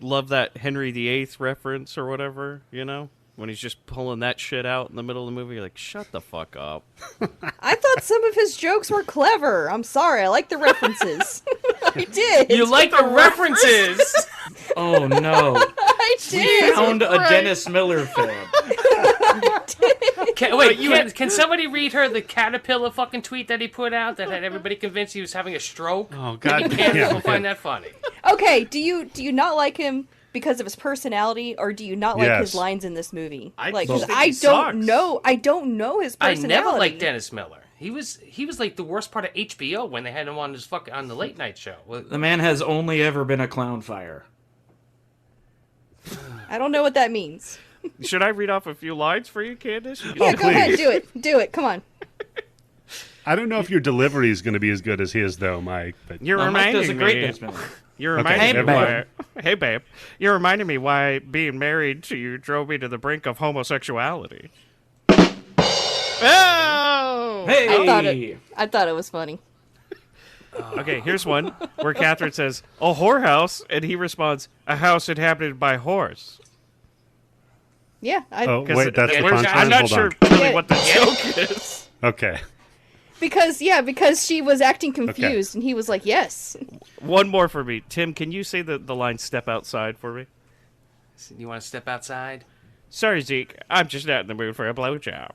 love that Henry VIII reference or whatever, you know? When he's just pulling that shit out in the middle of the movie, you're like, shut the fuck up. I thought some of his jokes were clever. I'm sorry. I like the references. I did. You like the references? Oh no. I did. Found a Dennis Miller fan. Can somebody read her the caterpillar fucking tweet that he put out that had everybody convinced he was having a stroke? Oh God! Candice Yeah, will find that funny. Okay, do you not like him because of his personality, or do you not like his Yes. lines in this movie? I Like, just 'cause think I he don't sucks. know. I don't know his I personality. never liked Dennis Miller. He was like the worst part of HBO when they had him on on the late night show. The man has only ever been a clown fire. I don't know what that means. Should I read off a few lines for you, Candice? Yeah, go ahead, please. do it. Do it. Come on. I don't know if your delivery is going to be as good as his, though, Mike. But You're Mike reminding does a great me. Dennis Miller. You're Okay, reminding me never why. Hey, babe. You're reminding me why being married to you drove me to the brink of homosexuality. Oh! Hey! I thought it was funny. Okay, here's one where Catherine says, "A whorehouse," and he responds, "A house inhabited by whores." Yeah, oh 'Cause wait, that's the we're- punchline. I'm not Hold sure on. really Yeah. what the joke is. Okay. because she was acting confused, and he was like, "Yes." One more for me. Tim, can you say the line "step outside" for me? You want to step outside? Sorry, Zeke. I'm just not in the mood for a blowjob.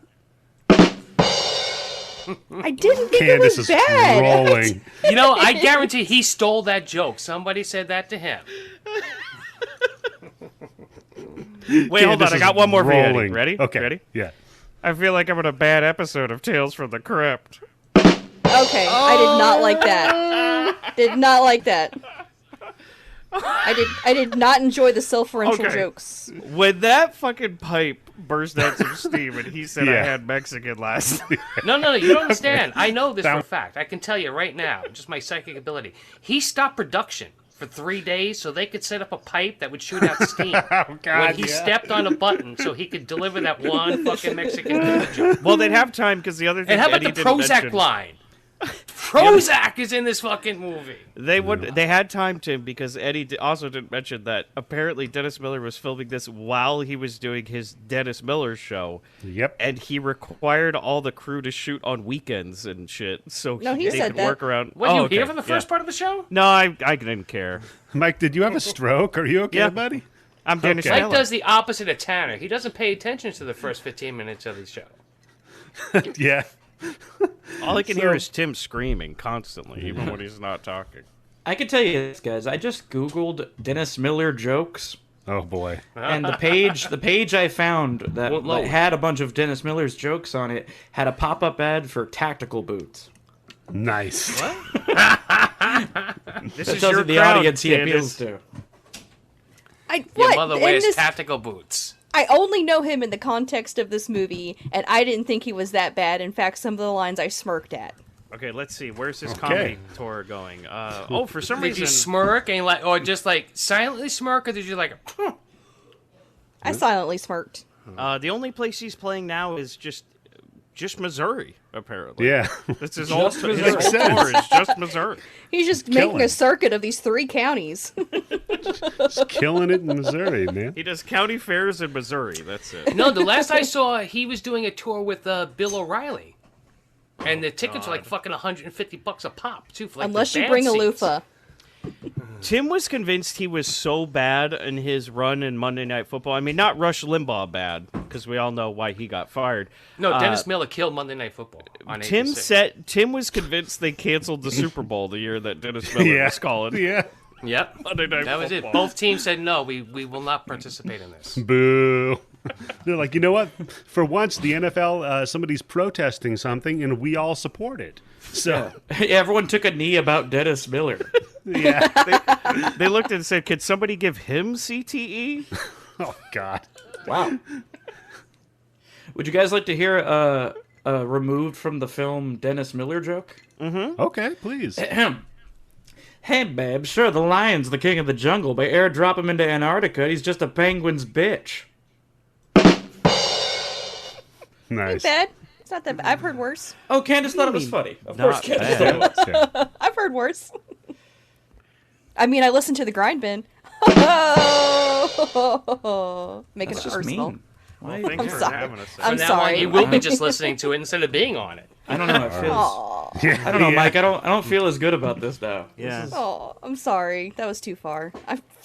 I didn't think it Candice was is bad. rolling. You know, I guarantee he stole that joke. Somebody said that to him. Wait, hold on. Candice I is got one more for you. Eddie. rolling. Ready? Okay. Ready? Yeah. I feel like I'm in a bad episode of Tales from the Crypt. Okay, I did not like that. Did not like that. I did not enjoy the self-referential Okay. jokes. When that fucking pipe burst out some steam and he said I Yeah. had Mexican last night. No, you don't understand. I know this for a fact. I can tell you right now, just my psychic ability. He stopped production for 3 days so they could set up a pipe that would shoot out steam. Oh God! when he stepped on a button so he could deliver that one fucking Mexican food joke. Well, they'd have time because the other thing And how about Eddie the didn't Prozac mention, line? Prozac is in this fucking movie. They had time, Tim, because Eddie also didn't mention that apparently Dennis Miller was filming this while he was doing his Dennis Miller show. Yep. And he required all the crew to shoot on weekends and shit, so No, he they said could that. work around. Were you Oh, okay, here for the first yeah. part of the show? No, I didn't care. Mike, did you have a stroke? Are you okay, Yeah. buddy? I'm Dennis Okay. Mike Miller. does the opposite of Tanner. He doesn't pay attention to the first 15 minutes of the show. Yeah. All I can hear is Tim screaming constantly, even when he's not talking. I can tell you this, guys. I just Googled Dennis Miller jokes, Oh boy. and the page I found that Won't load. had a bunch of Dennis Miller's jokes on it had a pop-up ad for tactical boots. Nice. This That is tells your you the crowd, audience he Candice. appeals to. Your Your mother wears tactical boots. I only know him in the context of this movie, and I didn't think he was that bad. In fact, some of the lines I smirked at. Okay, let's see. Where's this Okay. comedy tour going? For some Did you reason, smirk and or just like silently smirk, or did you like? I silently smirked. the only place he's playing now is just Missouri. Apparently, Yeah. This is Just all. Missouri. His whole tour is just Missouri. He's just Killing. making a circuit of these 3 counties. Just killing it in Missouri, man. He does county fairs in Missouri. That's it. No, the last I saw, he was doing a tour with Bill O'Reilly, and the tickets were like fucking $150 a pop too. For like Unless the you band bring a seats. loofah. Tim was convinced he was so bad in his run in Monday Night Football. I mean, not Rush Limbaugh bad, because we all know why he got fired. No, Dennis Miller killed Monday Night Football on Tim was convinced they canceled the Super Bowl the year that Dennis Miller Yeah. was calling. Yeah. Yep, Monday Night that was it. Football. Both teams said no. We will not participate in this. Boo. They're like, you know what? For once, the NFL, somebody's protesting something, and we all support it. So Everyone took a knee about Dennis Miller. yeah. They looked and said, "Could somebody give him CTE?" Oh God. Wow. Would you guys like to hear a removed from the film Dennis Miller joke? Okay, please. Hey, babe, sure, the lion's the king of the jungle, but airdrop him into Antarctica, he's just a penguin's bitch. Nice. Bad. It's not that bad. I've heard worse. Oh, Candice thought it was funny. Of Not course, Candice bad. thought it was. Okay. I've heard worse. I mean, I listened to the Grindbin. Making That's it just personal. mean. Why? Well, thanks I'm for sorry. having us. I'm From now on, sorry. you will be just listening to it instead of being on it. I don't know. It feels. Aw. Yeah, I don't know, yeah. Mike. I don't feel as good about this now. Yeah. Oh, I'm sorry. That was too far.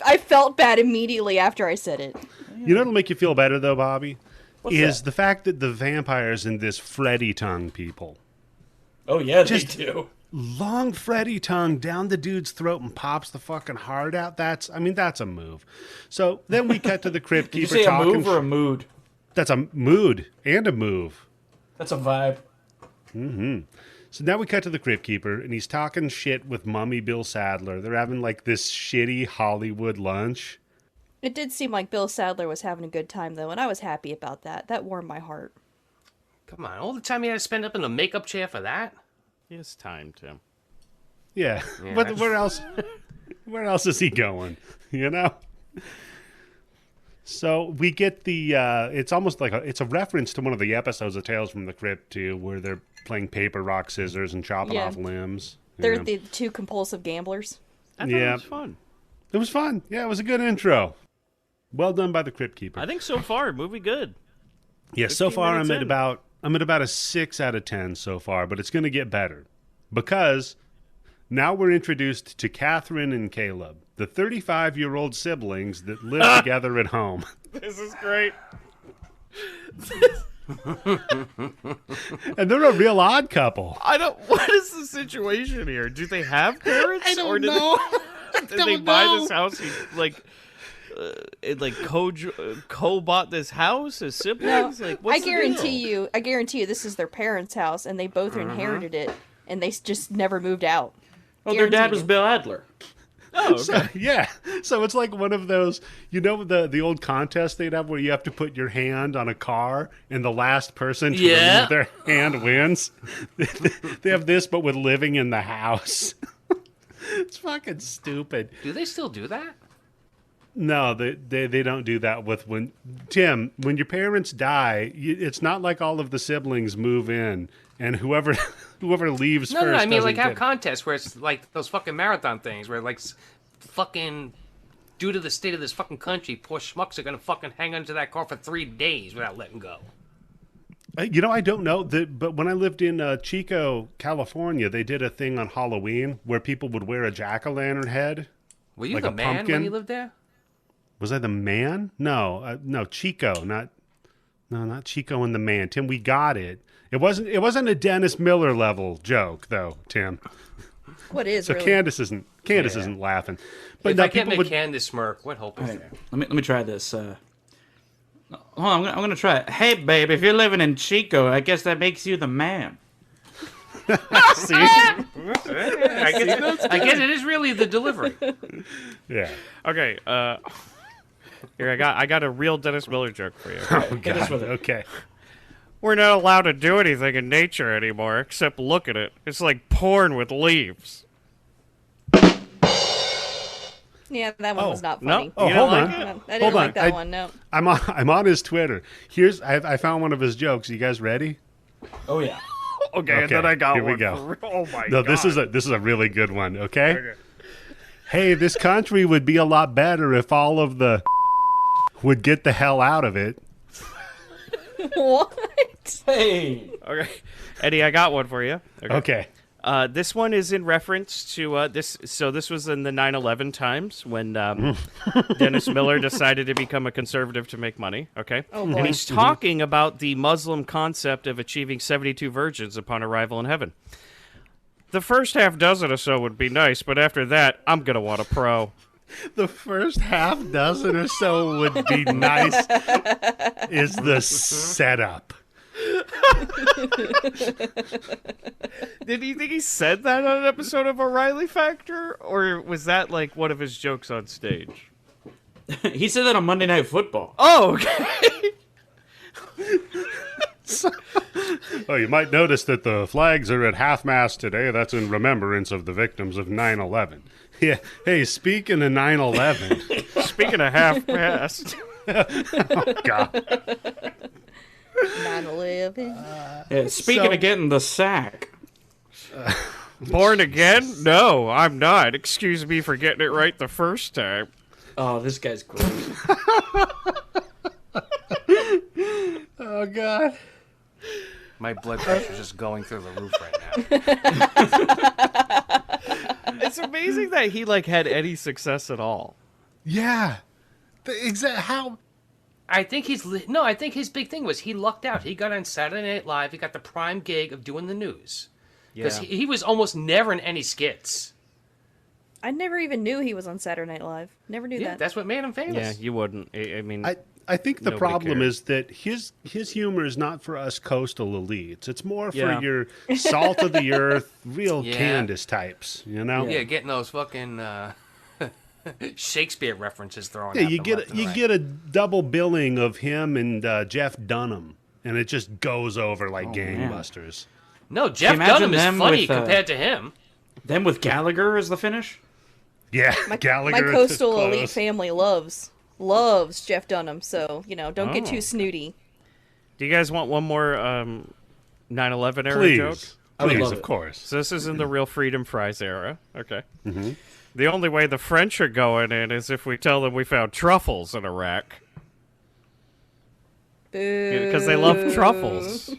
I felt bad immediately after I said it. You know what'll make you feel better, though, Bobby? What's is that? the fact that the vampires in this Freddy tongue people. Oh yeah, Just- they do. Long Freddy tongue down the dude's throat and pops the fucking heart out. That's a move. So then we cut to the crypt Did you keeper say a talking. move or a mood? That's a mood and a move. That's a vibe. So now we cut to the crypt keeper, and he's talking shit with Mummy Bill Sadler. They're having like this shitty Hollywood lunch. It did seem like Bill Sadler was having a good time, though, and I was happy about that. That warmed my heart. Come on, all the time you had to spend up in the makeup chair for that? It's time, Tim. Yeah, Yeah, but that's- where else? Where else is he going? You know. So we get the. It's almost like it's a reference to one of the episodes of Tales from the Crypt too, where they're playing paper, rock, scissors, and chopping Yeah. off limbs. They're Yeah. the two compulsive gamblers. I thought Yeah. it was fun. It was fun. Yeah, it was a good intro. Well done by the crypt keeper. I think so far, movie good. Yeah, so 15 far minutes I'm in. at about a 6 out of 10 so far, but it's going to get better because now we're introduced to Catherine and Caleb, the 35-year-old siblings that live together at home. This is great. And they're a real odd couple. I don't. What is the situation here? Do they have parents? I don't or did know. Did they buy this house? Co-bought this house as siblings? Like, what's I the guarantee deal? you, this is their parents' house, and they both inherited it, and they just never moved out. Oh, their dad Guaranteed. was Bill Adler. Oh, okay. So, yeah. So it's like one of those, you know, the old contest they'd have where you have to put your hand on a car and the last person to remove their hand wins. They have this, but with living in the house. It's fucking stupid. Do they still do that? No, they don't do that with when your parents die, it's not like all of the siblings move in and whoever leaves No, first. I mean doesn't like have get- contests where it's like those fucking marathon things where like fucking due to the state of this fucking country, poor schmucks are gonna fucking hang onto that car for 3 days without letting go. You know, I don't know, but when I lived in Chico, California, they did a thing on Halloween where people would wear a jack-o'-lantern head. Were you Like the a man pumpkin? when you lived there? Was I the man? No, Chico, not Chico and the man. Tim, we got it. It wasn't a Dennis Miller level joke though, Tim. What is So really? Candice isn't laughing. But If now I can't people make would. Candice smirk, what hope is there? Let me try this. Hold on, I'm gonna try it. Hey, babe, if you're living in Chico, I guess that makes you the man. See? I guess it is really the delivery. Yeah. Okay. Here I got a real Dennis Miller joke for you. Oh Hit us God. with it. Okay. We're not allowed to do anything in nature anymore except look at it. It's like porn with leaves. Yeah, that one was not no. funny. Oh, You hold don't on. like it? I didn't Hold like on. that one. No. I'm on his Twitter. I found one of his jokes. You guys ready? Oh yeah. Okay, and then I got here we one. go. For real. Oh my No, god. this is a really good one. Okay? Hey, this country would be a lot better if all of the would get the hell out of it. What? Hey. Okay, Eddie, I got one for you. Okay. This one is in reference to this. So this was in the 9/11 times when Dennis Miller decided to become a conservative to make money. Okay, Oh, boy. and he's talking about the Muslim concept of achieving 72 virgins upon arrival in heaven. The first half dozen or so would be nice, but after that, I'm gonna want a pro. The first half dozen or so would be nice. Is the setup. Did you think he said that on an episode of O'Reilly Factor, or was that like one of his jokes on stage? He said that on Monday Night Football. Oh, okay. Oh, you might notice that the flags are at half-mast today. That's in remembrance of the victims of 9/11. Yeah. Hey, speaking of 9/11. Speaking of half-mast. Oh, God. 9/11. Yeah, speaking of getting the sack. Born again? No, I'm not. Excuse me for getting it right the first time. Oh, this guy's great. Oh, God. My blood pressure's just going through the roof right now. It's amazing that he like had any success at all. Yeah. How? I think I think his big thing was he lucked out. He got on Saturday Night Live. He got the prime gig of doing the news. Because he was almost never in any skits. I never even knew he was on Saturday Night Live. Never knew that. That's what made him famous. Yeah, you wouldn't. I mean, I think the Nobody problem cared. is that his humor is not for us coastal elites. It's more for Yeah. your salt of the earth, real Yeah. Candice types, you know? Yeah, getting those fucking Shakespeare references thrown Yeah, at you them get left and you right. get a double billing of him and Jeff Dunham, and it just goes over like gangbusters. No, Jeff Can you imagine Dunham is them funny with, compared to him. Then with Gallagher as the finish? Yeah, My Gallagher. coastal close. elite family loves Jeff Dunham, so, don't get too snooty. do you guys want one more 9/11 era Please, joke? I would please, love of it. course. So this is in the real Freedom Fries era. Okay. Mm-hmm. The only way the French are going in is if we tell them we found truffles in Iraq. Because they love truffles.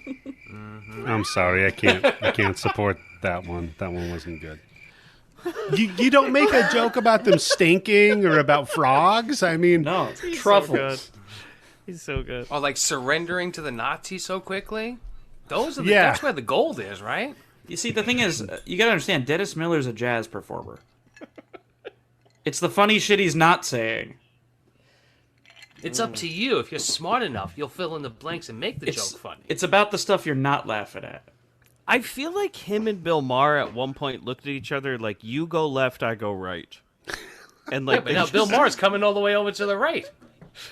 I'm sorry, I can't support that one. That one wasn't good. You don't make a joke about them stinking or about frogs. I mean, No, He's truffles. So good. He's so good. Or like surrendering to the Nazis so quickly. Those are Yeah. that's where the gold is, right? You see, the thing is, you gotta understand, Dennis Miller's a jazz performer. It's the funny shit he's not saying. It's up to you. If you're smart enough, you'll fill in the blanks and make the It's, joke funny. it's about the stuff you're not laughing at. I feel like him and Bill Maher at one point looked at each other like, you go left, I go right. And like, Yeah, but now Bill Maher's coming all the way over to the right.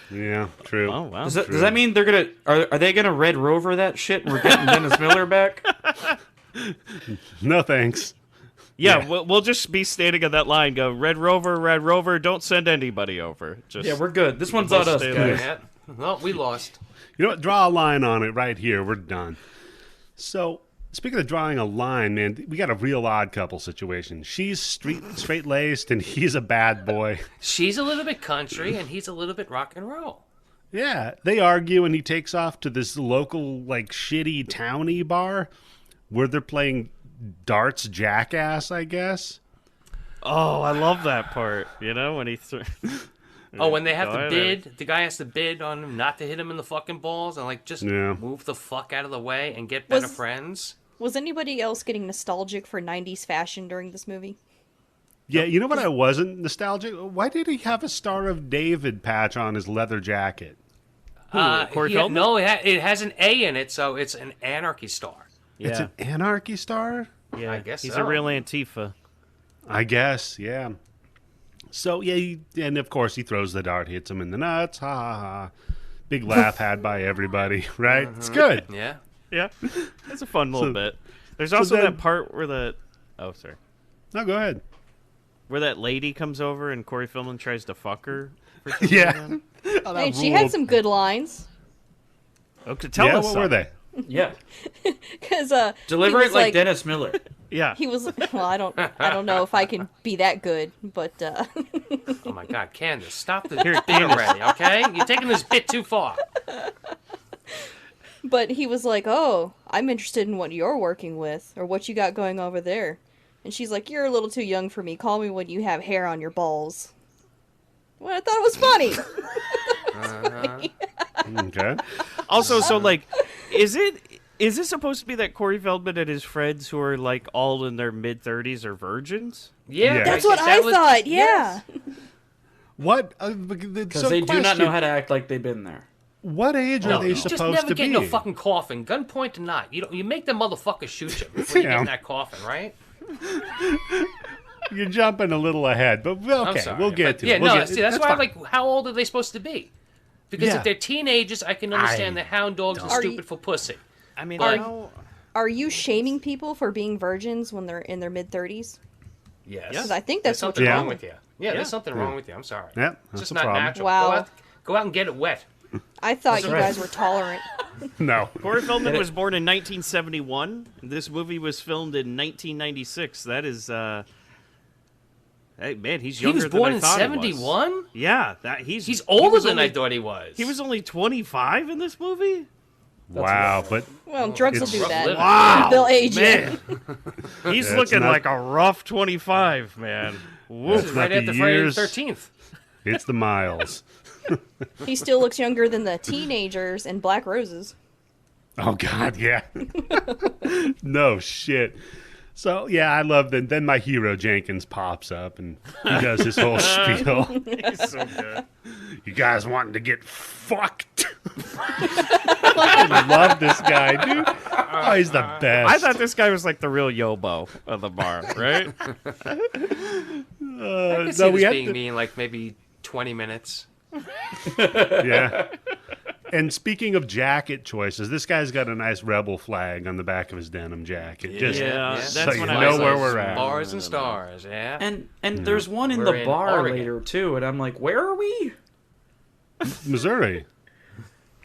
yeah, true. Oh, wow. Does that mean they're gonna are they gonna Red Rover that shit and we're getting Dennis Miller back? No thanks. Yeah, we'll just be standing on that line, go, Red Rover, don't send anybody over. Just Yeah, we're good. This one's on us, stay there. guys. Yeah. No, we lost. You know what? Draw a line on it right here. We're done. So, speaking of drawing a line, man, we got a real odd couple situation. She's straight-laced, and he's a bad boy. She's a little bit country, and he's a little bit rock and roll. Yeah, they argue, and he takes off to this local, like, shitty towny bar where they're playing darts jackass, I guess. Oh, I love that part. You know, when he Oh, when they have Go to ahead. bid, the guy has to bid on him not to hit him in the fucking balls and, like, just Yeah. move the fuck out of the way and get better Was- friends. Was anybody else getting nostalgic for 90s fashion during this movie? Yeah, you know what I wasn't nostalgic? Why did he have a Star of David patch on his leather jacket? Corey Feldman? No, it has an A in it, so it's an anarchy star. It's Yeah, an anarchy star? yeah. I guess he's so. a real Antifa. I guess, yeah. So, yeah, and of course he throws the dart, hits him in the nuts. Ha ha ha. Big laugh had by everybody, right? It's good. Yeah. Yeah, it's a fun little bit. There's also then- that part where sorry, No, go ahead. where that lady comes over and Corey Feldman tries to fuck her. For some Yeah. reason. Oh, that I mean, she had ruled. some good lines. Okay, tell Yeah, us. what were they? Yeah. Because Deliver it like Dennis Miller. Yeah, He was well. I don't know if I can be that good, but Oh my God, Candice, stop the Here, bit Candace. already, okay? You're taking this bit too far. but he was like, "Oh, I'm interested in what you're working with or what you got going over there." And she's like, "You're a little too young for me. Call me when you have hair on your balls." Well, I thought it was funny. Okay. Also, so like, is this supposed to be that Corey Feldman and his friends who are like all in their mid-30s are virgins? Yeah, Yeah. That's what that I was- thought. yes. Yeah. What? Because they do not know how to act like they've been there. What age are they you supposed just never to get be? no fucking coffin, gunpoint or not. You make the motherfucker shoot you before you get in that coffin, right? You're jumping a little ahead, but okay, sorry, we'll get to yeah, it. We'll that's why fine. I'm like, how old are they supposed to be? Because Yeah. if they're teenagers, I can understand that hound dogs are stupid for pussy. I mean, Are you shaming people for being virgins when they're in their mid-30s? Yes. Because I think that's what something you're wrong doing. with you. Yeah, there's something wrong with you. I'm sorry. Yeah, It's that's just a not problem. natural. Wow. Go out and get it wet. I thought you right. guys were tolerant. No. Corey Feldman was born in 1971. This movie was filmed in 1996. That is, hey man, he's He younger was born than in I thought he was. 71? Yeah, He's older than I thought he was. He was only 25 in this movie. Wow, but Well, drugs will It's do rough that. living. Wow, They'll age man, you. he's That's looking not- like a rough 25, man. Woof. This is right not after the Friday years. the 13th. it's the miles. He still looks younger than the teenagers in Black Roses. Oh God, yeah. No shit. So yeah, I love that. Then my hero Jenkins pops up and he does his whole spiel. He's so good. You guys wanting to get fucked? I love this guy, dude. Oh, he's the best. I thought this guy was like the real Yobo of the bar, right? I can see no, we this had being to- me in like maybe 20 minutes. Yeah. And speaking of jacket choices, this guy's got a nice rebel flag on the back of his denim jacket. Just Yeah, so that's you when know I was where like, we're at. Bars and stars, yeah. And there's one in We're the in bar Oregon. later too, and I'm like, where are we? Missouri.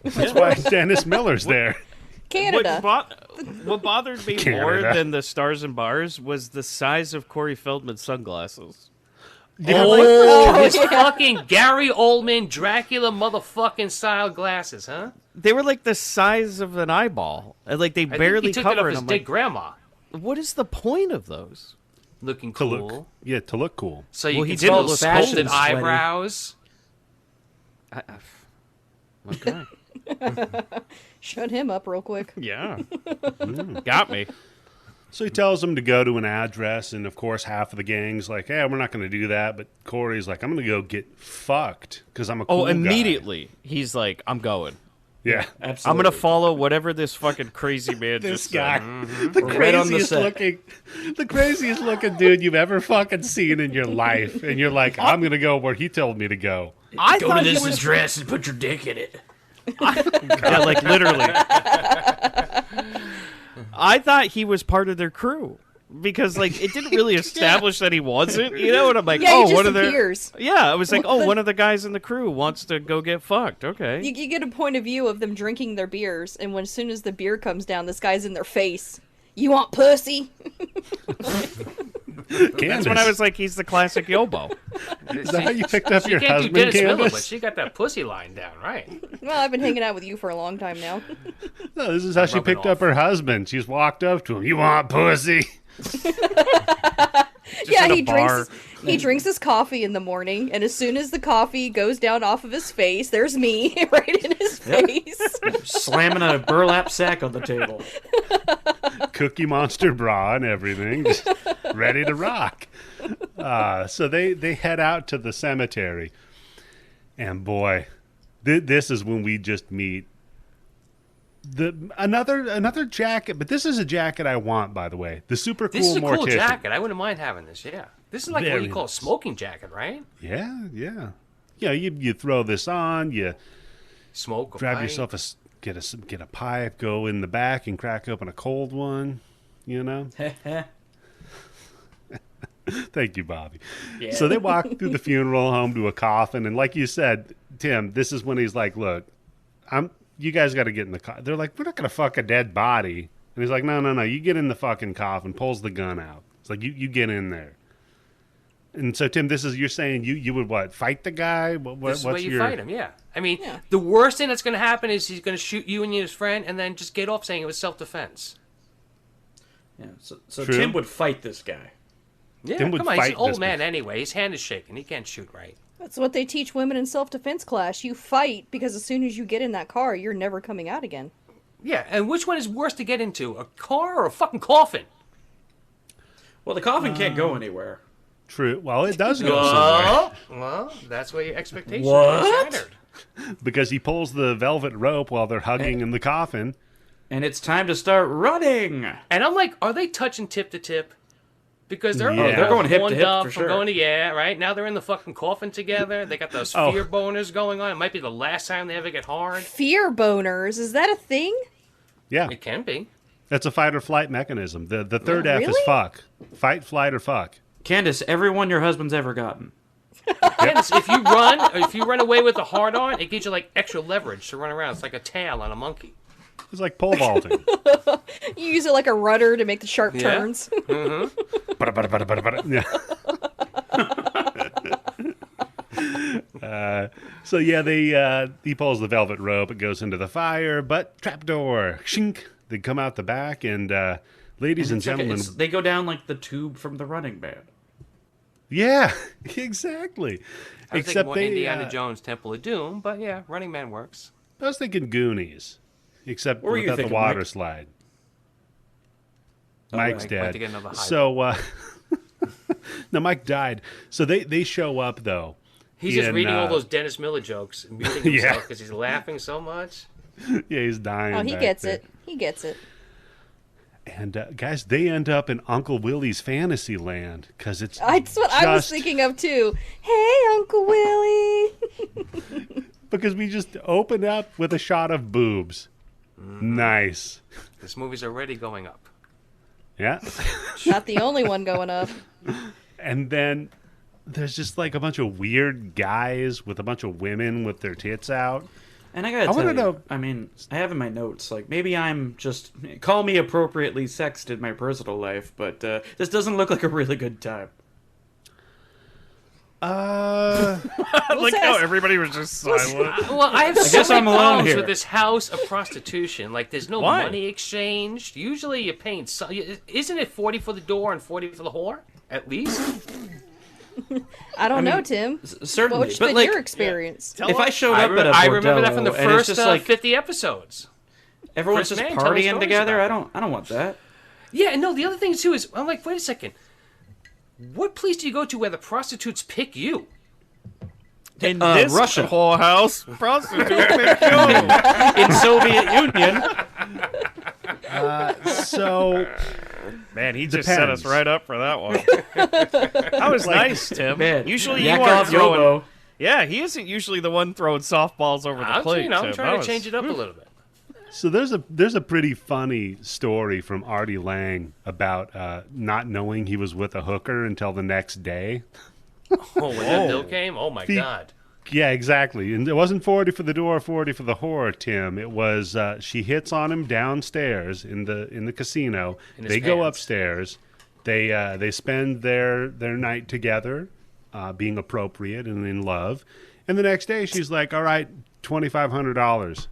That's why Dennis Miller's there. Canada. What bothered me Canada. more than the stars and bars was the size of Corey Feldman's sunglasses. Oh, his yeah. fucking Gary Oldman Dracula motherfucking style glasses, huh? They were like the size of an eyeball. And, like they I barely think he took it cover off it. his I'm dead like, grandma. what is the point of those? Looking To cool. look, yeah, to look cool. So you Well, can he see did those look sculpted fashion sweaty. eyebrows. Okay. Shut him up real quick. Yeah. Got me. So he tells them to go to an address, and of course, half of the gang's like, "Hey, we're not going to do that." But Corey's like, "I'm going to go get fucked because I'm a cool Oh, guy." immediately he's like, I'm going. Yeah, Absolutely. I'm gonna follow whatever this fucking crazy man this just guy, said. the Right on the craziest set. looking dude you've ever fucking seen in your life, and you're like, "I'm going to go where he told me to go." I thought he was address and put your dick in it. yeah, like literally. I thought he was part of their crew because like it didn't really establish that he wasn't, you know. And I'm like, Yeah, oh, he one just of their appears. yeah. I was like, oh, But- one of the guys in the crew wants to go get fucked. Okay. You get a point of view of them drinking their beers, and as soon as the beer comes down, this guy's in their face. You want pussy? That's when I was like, he's the classic Yobo. Is that how you picked up She your can't do husband, Dennis Miller, but Candice? she got that pussy line down, right? Well, I've been hanging out with you for a long time now. No, this is how she Rub it picked up off. her husband. She's walked up to him. You want pussy? Yeah, in a he bar. drinks his coffee in the morning, and as soon as the coffee goes down off of his face, there's me right in his face. Slamming a burlap sack on the table. Cookie Monster bra and everything, just ready to rock. So they head out to the cemetery, and boy, this is when we just meet another jacket. But this is a jacket I want, by the way. The super cool This is a cool mortician. jacket. I wouldn't mind having this, yeah. This is like what Very you call a nice. smoking jacket, right? Yeah. You throw this on, you Smoke a grab pipe. yourself get a pipe, go in the back and crack open a cold one. You know. Thank you, Bobby. Yeah. So they walk through the funeral home to a coffin, and like you said, Tim, this is when he's like, "Look, you guys got to get in the coffin." They're like, "We're not going to fuck a dead body," and he's like, "No, you get in the fucking coffin." Pulls the gun out. It's like you get in there. And so, Tim, you're saying you would what? Fight the guy? This is where What's you your? fight him, yeah. I mean, Yeah. the worst thing that's going to happen is he's going to shoot you and his friend and then just get off saying it was self-defense. Yeah. So True. Tim would fight this guy. Yeah, Tim would come on, he's fight an old this man man. anyway. His hand is shaking. He can't shoot right. That's what they teach women in self-defense class. You fight because as soon as you get in that car, you're never coming out again. Yeah, and which one is worse to get into, a car or a fucking coffin? Well, the coffin can't go anywhere. True. Well, it does go somewhere. Well, that's where your expectations are shattered. Because he pulls the velvet rope while they're hugging in the coffin. And it's time to start running. And I'm like, are they touching tip to tip? Because they're going hip to hip for sure. Going to, right? Now they're in the fucking coffin together. They got those fear boners going on. It might be the last time they ever get hard. Fear boners? Is that a thing? Yeah. It can be. That's a fight or flight mechanism. The third F is really? fuck. Fight, flight, or fuck. Candice, everyone your husband's ever gotten. Candice, if you run away with a hard on, it gives you like extra leverage to run around. It's like a tail on a monkey. It's like pole vaulting. You use it like a rudder to make the sharp turns. Yeah. So yeah, he pulls the velvet rope. It goes into the fire, but trapdoor, shink. They come out the back, and ladies and gentlemen, they go down like the tube from the Running Man. Yeah, exactly. I was thinking more Indiana Jones, Temple of Doom, but yeah, Running Man works. I was thinking Goonies, except What were you without the thinking, water Mike? slide. Oh, Mike's Mike went dead. to get another high. So, no, Mike died. So they show up though. He's just reading all those Dennis Miller jokes and muting himself because he's laughing so much. Yeah, he's dying. Oh, he back gets there. it. He gets it. And guys, they end up in Uncle Willie's fantasy land because it's That's what I was thinking of too. Hey, Uncle Willie. because we just open up with a shot of boobs. Nice. This movie's already going up. Yeah. Not the only one going up. And then there's just like a bunch of weird guys with a bunch of women with their tits out. And I gotta tell you, I mean, I have in my notes, like, maybe I'm just, call me appropriately sexed in my personal life, but this doesn't look like a really good time. Like how everybody was just silent. Well, I have so guess many I'm alone problems here. with this house of prostitution. Like, there's no Why? money exchanged. Usually you're paying... Isn't it 40 for the door and 40 for the whore? At least? I don't know, Tim. Certainly, What's but been like, your experience? if I showed up at a I remember that Bordello from the and it's first just like 50 episodes. everyone's Chris just Mann telling partying stories together, about I don't want that. Yeah, and no, the other thing, too, is... I'm like, wait a second. What place do you go to where the prostitutes pick you? In this Russia. whorehouse, prostitute pick you. In Soviet Union. So Man, he just set us right up for that one. That was nice, Tim. Man, usually yak you are off throwing... Yobo. Yeah, he isn't usually the one throwing softballs over the plate, I'm Tim. trying to change it up a little bit. So there's a pretty funny story from Artie Lang about not knowing he was with a hooker until the next day. Oh, when that bill came? Oh, my God. Yeah, exactly. And it wasn't 40 for the door, 40 for the whore, Tim. It was she hits on him downstairs in the casino. They go pants. upstairs. They spend their night together, being appropriate and in love. And the next day she's like, "All right, $2,500."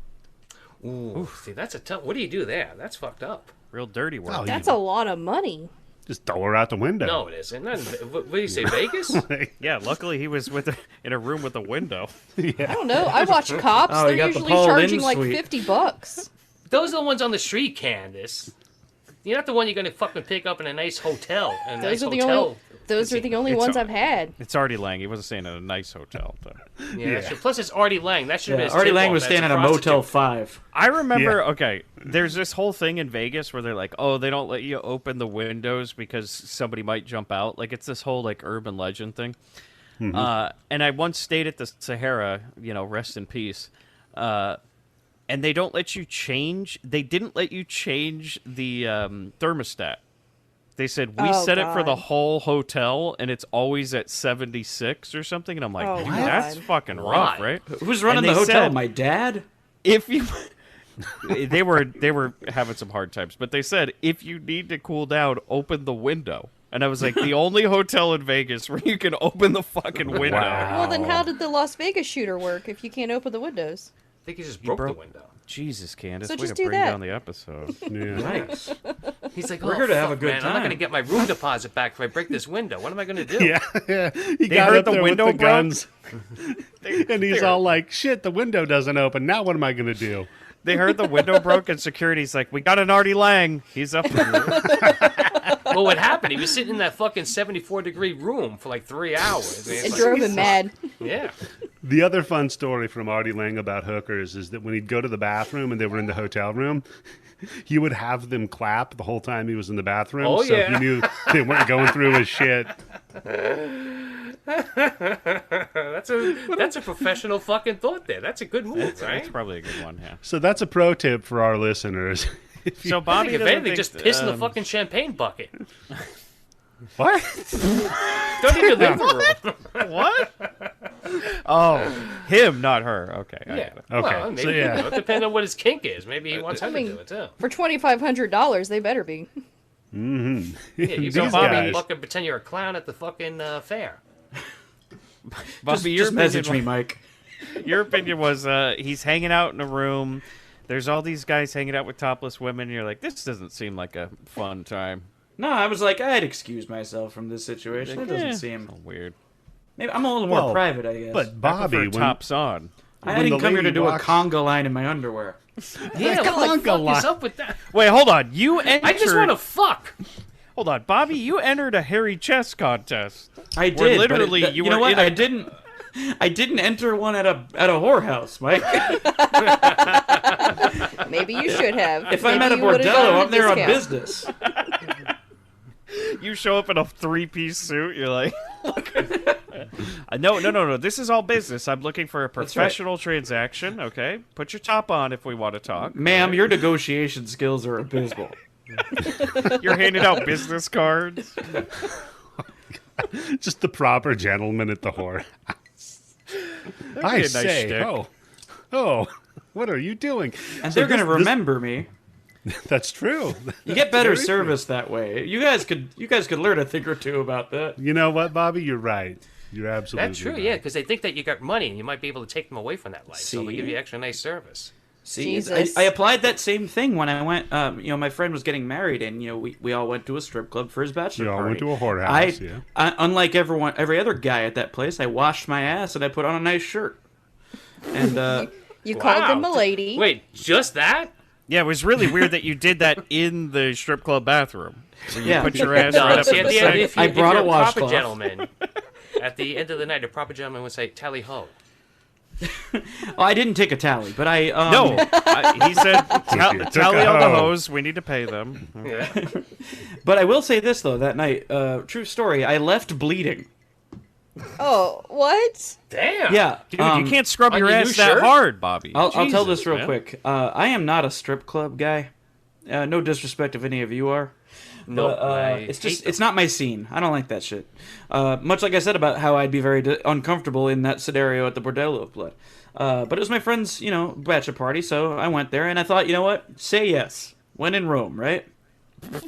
Ooh, see, that's a tough... What do you do there? That's fucked up. Real dirty work. Oh, That's a lot of money. Just throw her out the window. No, it isn't. What do you say, Vegas? Yeah, luckily he was in a room with a window. I don't know. I watch Cops. Oh, you They're got the usually Paul charging Lynde like suite. $50. Those are the ones on the street, Candice. You're not the one you're going to fucking pick up in a nice hotel. Those are the only ones I've had. It's Artie Lang. He wasn't staying in a nice hotel. Though. Yeah. So plus it's Artie Lang. That should have been his Artie tip Lang off was as staying a at a prostitute. Motel 5. I remember, okay, there's this whole thing in Vegas where they're like, oh, they don't let you open the windows because somebody might jump out. Like, it's this whole, like, urban legend thing. And I once stayed at the Sahara, rest in peace, and they don't let you change. They didn't let you change the thermostat. They said, we set it for the God. whole hotel, and it's always at 76 or something. And I'm like, Oh, dude, God. that's fucking rough, right? Who's running And the they hotel? said- My dad? If you... they were having some hard times, but they said, if you need to cool down, open the window. And I was like, the only hotel in Vegas where you can open the fucking window. Well, then how did the Las Vegas shooter work if you can't open the windows? think he just broke the window. Jesus, Candice, So way just to do bring that. down the episode. Yeah. Nice. He's like, We're oh, here to have fuck, a good man, I'm not time. going to get my room deposit back if I break this window. What am I going to do? Yeah. He They got heard up the there window with the broke? guns. And he's all like, shit, the window doesn't open. Now what am I going to do? They heard the window broke, and security's like, we got an Artie Lang. He's up here. Well, what happened? He was sitting in that fucking 74-degree room for like 3 hours. And It it's drove him mad. yeah. The other fun story from Artie Lang about hookers is that when he'd go to the bathroom and they were in the hotel room, he would have them clap the whole time he was in the bathroom. Oh, so yeah. he knew they weren't going through his shit. That's a professional fucking thought there. That's a good move, right? That's probably a good one, yeah. So that's a pro tip for our listeners. So I Bobby think if doesn't anything, think just that, piss in the fucking champagne bucket. What? Don't even leave the room. What? Oh, him, not her. Okay. I Yeah. get it. Okay, Well, maybe, so yeah. you know, depending on what his kink is. Maybe he wants her to do it too. For $2,500, they better be. Yeah, you These go Bobby guys. fucking pretend you're a clown at the fucking fair. Bobby, Just message me, Mike. Your opinion was he's hanging out in a room. There's all these guys hanging out with topless women. And you're like, this doesn't seem like a fun time. No, I was like, I'd excuse myself from this situation. It doesn't seem... Weird. Maybe I'm a little more Well, private, I guess. But Bobby, I when, prefer tops on. I when didn't the come here to lady do walks- a conga line in my underwear. Yeah, conga what the fuck line. is up with that? Wait, hold on. You entered... I just want to fuck. Hold on, Bobby. You entered a hairy chest contest. I Where did. literally but you know were what? in a- I didn't enter one at a whorehouse, Mike. Maybe you should have. If I'm Maybe at a you would've bordello, gotten I'm there on discount. business. You show up in a 3-piece suit. You're like, no. This is all business. I'm looking for a right. professional transaction. Okay, put your top on if we want to talk. Ma'am, your negotiation skills are abysmal. You're handing out business cards. just the proper gentleman at the whore. be I a nice say, shtick. oh, what are you doing? And So they're going to this- remember me. That's true. You get better Very service that way. You guys could learn a thing or two about that. You know what, Bobby? You're right. You're absolutely That's true, right. yeah, because they think that you got money and you might be able to take them away from that life. So they See? give you extra nice service. See, Jesus. I applied that same thing when I went. My friend was getting married, and we all went to a strip club for his bachelor We all party. went to a whorehouse, yeah. Unlike every other guy at that place, I washed my ass and I put on a nice shirt. And You called them Wow. a lady. Wait, just that? Yeah, it was really weird that you did that in the strip club bathroom. Where you Yeah. put your ass No, right up see, in at the the end, sink. if, you, I if brought you're a a proper washcloth. gentleman, at the end of the night, a proper gentleman would say, tally ho. well, I didn't take a tally, but I No, he said, you took tally a all the hoe." hoes. We need to pay them. Yeah. But I will say this though, that night, true story, I left bleeding. Oh, what? Damn. Yeah, Dude, you can't scrub on your your ass new that shirt? hard, Bobby. I'll tell Jesus, this real man. quick. I am not a strip club guy. No disrespect if any of you are. No, But, I it's hate just them. it's not my scene. I don't like that shit. Much like I said about how I'd be very uncomfortable in that scenario at the Bordello of Blood. But it was my friend's, bachelor party, so I went there and I thought, you know what? Say yes. When in Rome, right?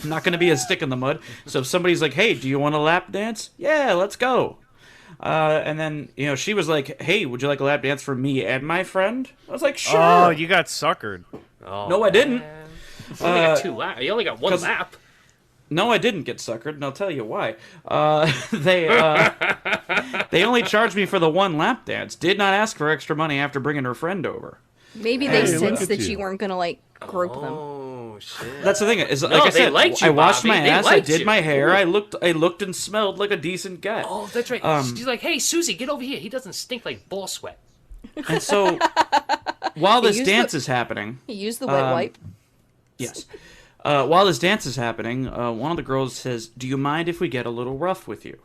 I'm not going to be a stick in the mud. So if somebody's like, "Hey, do you want a lap dance?" Yeah, let's go. And then, she was like, "Hey, would you like a lap dance for me and my friend?" I was like, "Sure." Oh, you got suckered. Oh, No, I didn't. man. You only got 2 laps. You only got 1 'cause- lap. No, I didn't get suckered, and I'll tell you why. They only charged me for the 1 lap dance. Did not ask for extra money after bringing her friend over. Maybe they Hey, look sensed at that you. you weren't gonna grope them. Oh, shit. That's the thing. Is like No, I they said, liked you, I washed Bobby. my They ass. I liked did you. my hair. I looked and smelled like a decent guy. Oh, that's right. She's like, hey, Susie, get over here. He doesn't stink like ball sweat. And so, while this used dance the- is happening, He used the wet wipe. yes. While this dance is happening, one of the girls says, "Do you mind if we get a little rough with you?"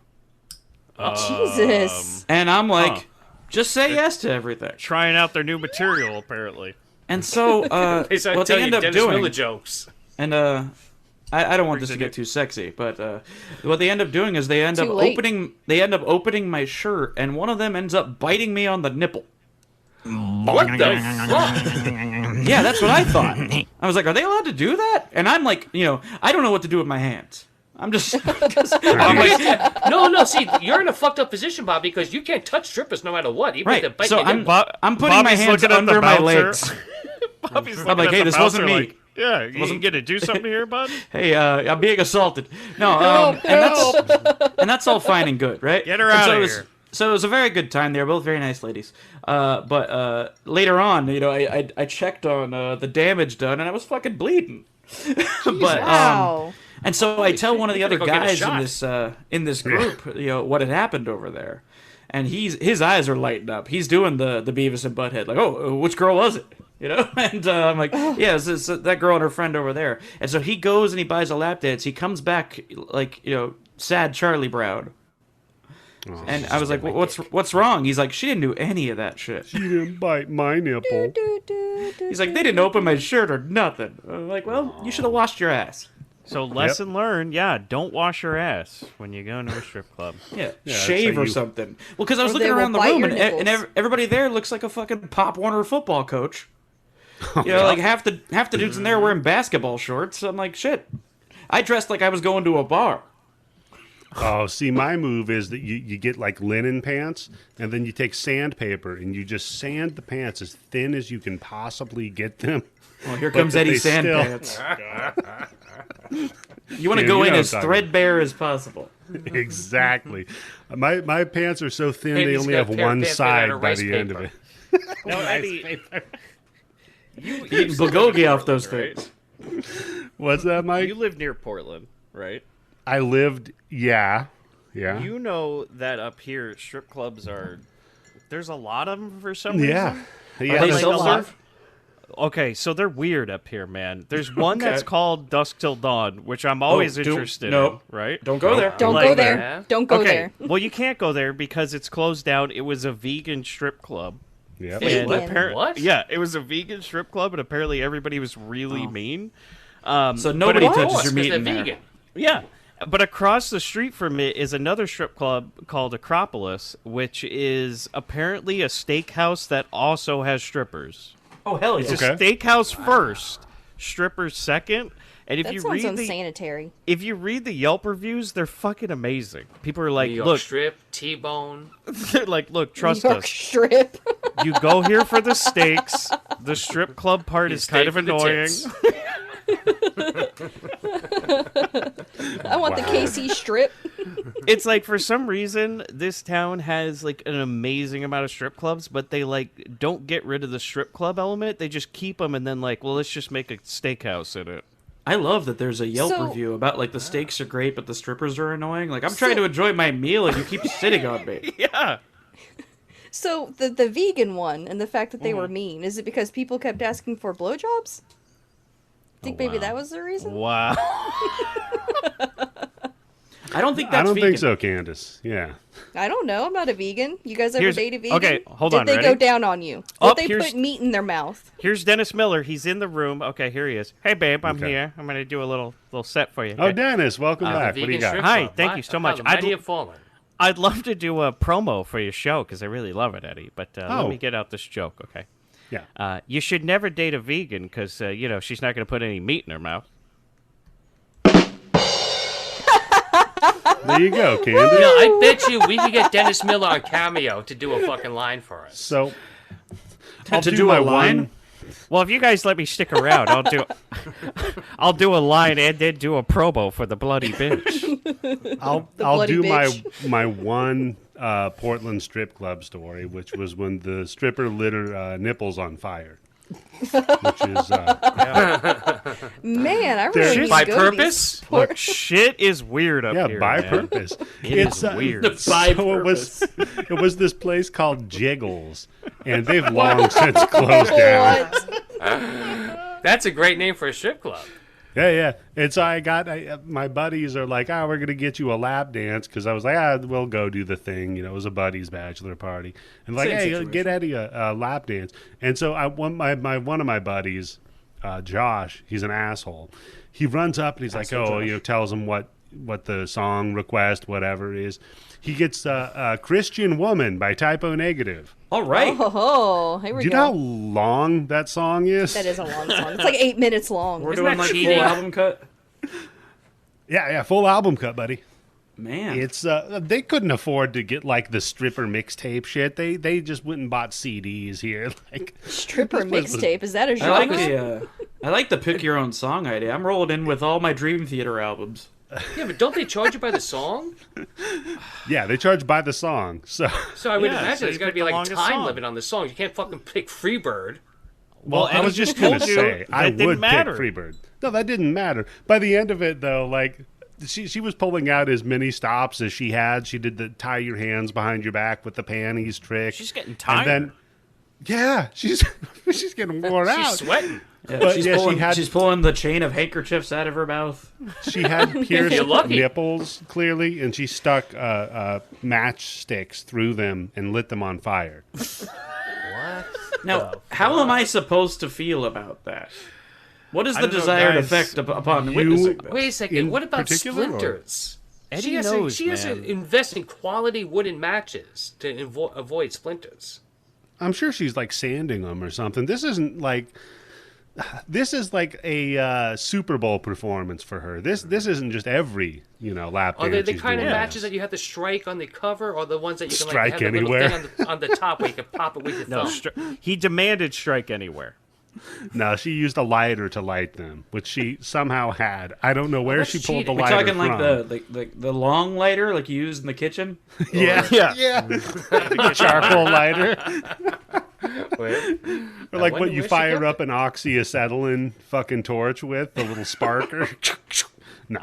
Jesus. And I'm like, "Just say yes to everything." Trying out their new material, apparently. And so, They started what they telling end you up Dennis doing, Miller jokes. and I don't want this to get too sexy, but what they end up doing is they end up Too late. opening my shirt, and one of them ends up biting me on the nipple. What the fuck? Yeah, that's what I thought. I was like, "Are they allowed to do that?" And I'm like, I don't know what to do with my hands. I'm just. I'm like, no. See, you're in a fucked up position, Bob, because you can't touch strippers no matter what. Even if they're Right. biting So your nipple. I'm putting my Bobby's hands looking at the under my bouncer. legs. Bobby's I'm like, hey, this wasn't me. Like, Yeah, you wasn't gonna do something here, bud. Hey, I'm being assaulted. No, and that's all fine and good, right? Get her And out so of it was, here. So it was a very good time. They were both very nice ladies. But later on, I checked on the damage done, and I was fucking bleeding. But Wow. and so I tell one of the you other better go get a guys shot. in this group, what had happened over there, and his eyes are lighting up. He's doing the Beavis and Butthead, like, oh, which girl was it? And I'm like, yeah, it's that girl and her friend over there. And so he goes and he buys a lap dance. He comes back like, sad Charlie Brown. And I was like, what's wrong? He's like, she didn't do any of that shit. She didn't bite my nipple. He's like, they didn't open my shirt or nothing. I'm like, well, you should have washed your ass. So lesson learned, don't wash your ass when you go into a strip club. Yeah, that's shave how or you- something. Well, because I was Or looking they will around the bite room, your and nipples. everybody there looks like a fucking Pop Warner football coach. Like half the dudes in there wearing basketball shorts. I'm like, shit. I dressed like I was going to a bar. Oh, see, my move is that you get like linen pants, and then you take sandpaper and you just sand the pants as thin as you can possibly get them. Well, here But comes that Eddie they still- Sandpants. You want to Yeah, go you in know as what I'm talking threadbare as possible. Exactly. My pants are so thin Hey, they he's only got have a pair of one pants made out side of by rice the end of paper. it. No, Eddie, Eating bulgogi off those right? things. What's that, Mike? You live near Portland, right? I lived, yeah. You know that up here, strip clubs are. There's a lot of them for some Yeah. reason. Are Yeah, they there's still a lot. alive? Okay, so they're weird up here, man. There's one Okay. that's called Dusk Till Dawn, which I'm always interested no. in, right? Don't go there. Don't Like go there. that. Don't go Okay, there. well, you can't go there because it's closed down. It was a vegan strip club. Yep. Vegan. What? Yeah, it was a vegan strip club, and apparently everybody was really mean. So nobody Of touches course, your 'cause meat they're in there. vegan. Yeah, but across the street from it is another strip club called Acropolis, which is apparently a steakhouse that also has strippers. Oh, hell yeah. It's Okay. a steakhouse first, strippers second. And if That you sounds read the unsanitary. if you read the Yelp reviews, they're fucking amazing. People are like, New York look, strip, T-bone. they're like, look, trust New York us. strip. You go here for the steaks. The strip club part You is kind stay of for the annoying. tits. I want the KC strip. It's like for some reason this town has like an amazing amount of strip clubs, but they like don't get rid of the strip club element. They just keep them and then like, well, let's just make a steakhouse in it. I love that there's a Yelp So- review about like the steaks are great, but the strippers are annoying. Like I'm trying to enjoy my meal and you keep sitting on me. Yeah. So the vegan one and the fact that they were mean, is it because people kept asking for blowjobs? Think maybe that was the reason? Wow. I don't think I that's don't vegan. think so, Candice. Yeah. I don't know. I'm not a vegan. You guys ever Here's- date a vegan? okay, hold Did on, they ready? go down on you? Oh, Did they here's- put meat in their mouth? Here's Dennis Miller. He's in the room. Okay, here he is. Hey, babe, I'm Okay. here. I'm gonna do a little set for you. Oh, okay? Dennis, welcome back. What do you Vegan got? strip Hi, club. thank you so much. How the mighty I'd- have fallen. I'd love to do a promo for your show because I really love it, Eddie. But let Oh. me get out this joke, okay? Yeah. You should never date a vegan because she's not going to put any meat in her mouth. There you go, Candice. I bet you we could get Dennis Miller on Cameo to do a fucking line for us. So, I'll To do do my a line? one. Well, if you guys let me stick around, I'll do a line and then do a promo for the bloody bitch. I'll bloody do bitch. my one Portland strip club story, which was when the stripper lit her nipples on fire. Which is Man, I really need to By go to purpose? these Look, shit is weird up yeah, here. by man. purpose. It is weird. By So it was this place called Jiggles, and they've long since closed down. What? That's a great name for a strip club. Yeah. And so my buddies are like, we're going to get you a lap dance. Because I was like, we'll go do the thing. It was a buddy's bachelor party. And like, Same hey, situation. get Eddie a lap dance. And so one of my buddies, Josh, he's an asshole. He runs up and he's like, tells him what the song request, whatever it is. He gets Christian Woman by Typo Negative. All right. Oh, here we Do you know how go. long that song is? That is a long song. It's like 8 minutes long. We're Isn't doing that like cheating? full album cut. Yeah, full album cut, buddy. Man, It's they couldn't afford to get like the stripper mixtape shit. They just went and bought CDs here. Like Stripper this was the- mixtape. Is that a I genre? like the pick your own song idea. I'm rolling in with all my Dream Theater albums. Yeah, but don't they charge you by the song? Yeah, they charge by the song. So So I would Yeah, imagine so there's you got to pick be the like a longest time song. limit on the songs. You can't fucking pick Freebird. well, I and was he just gonna told you say I that didn't would matter. pick Freebird. No, that didn't matter. By the end of it, though, like she was pulling out as many stops as she had. She did the tie your hands behind your back with the panties trick. She's getting tired. And then, yeah, she's getting worn out. She's sweating. Yeah, But, she's, yeah, she pulling, had- she's pulling the chain of handkerchiefs out of her mouth. She had pierced You're lucky. nipples, clearly, and she stuck matchsticks through them and lit them on fire. What? Now, how am I supposed to feel about that? What is I the don't know, desired guys. effect upon You- wintering this? Wait a second. In What about particular, or- splinters? Eddie She has knows, she has to man. invest in quality wooden matches to avoid splinters. I'm sure she's like sanding them or something. This isn't like. This is like a Super Bowl performance for her. This isn't just every lap Are dance. they the she's kind of doing matches this. that you have to strike on the cover, or the ones that you can Strike like have a anywhere. little thing on the top where you can pop it with your No, thumb? he demanded strike anywhere. No, she used a lighter to light them, which she somehow had. I don't know where that's she pulled cheating. the We're lighter talking from. like the long lighter like you use in the kitchen? Yeah, Yeah. charcoal lighter, Wait. or like wonder what you where she fire got up an oxyacetylene fucking torch with, the little sparker. No,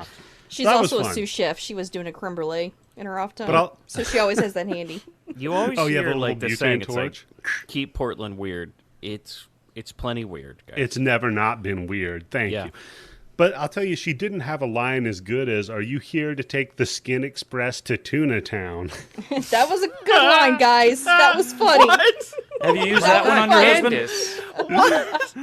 She's that was also a fun. sous chef. She was doing a creme brulee in her off time, But I'll- so she always has that handy. You always Oh, yeah, hear the like little the saying, butane it's like, torch. keep Portland weird. It's plenty weird, guys. It's never not been weird. Thank Yeah. you. But I'll tell you, she didn't have a line as good as, "Are you here to take the Skin Express to Tuna Town?" That was a good line, guys. That was funny. Have you used that one on your husband? Candice.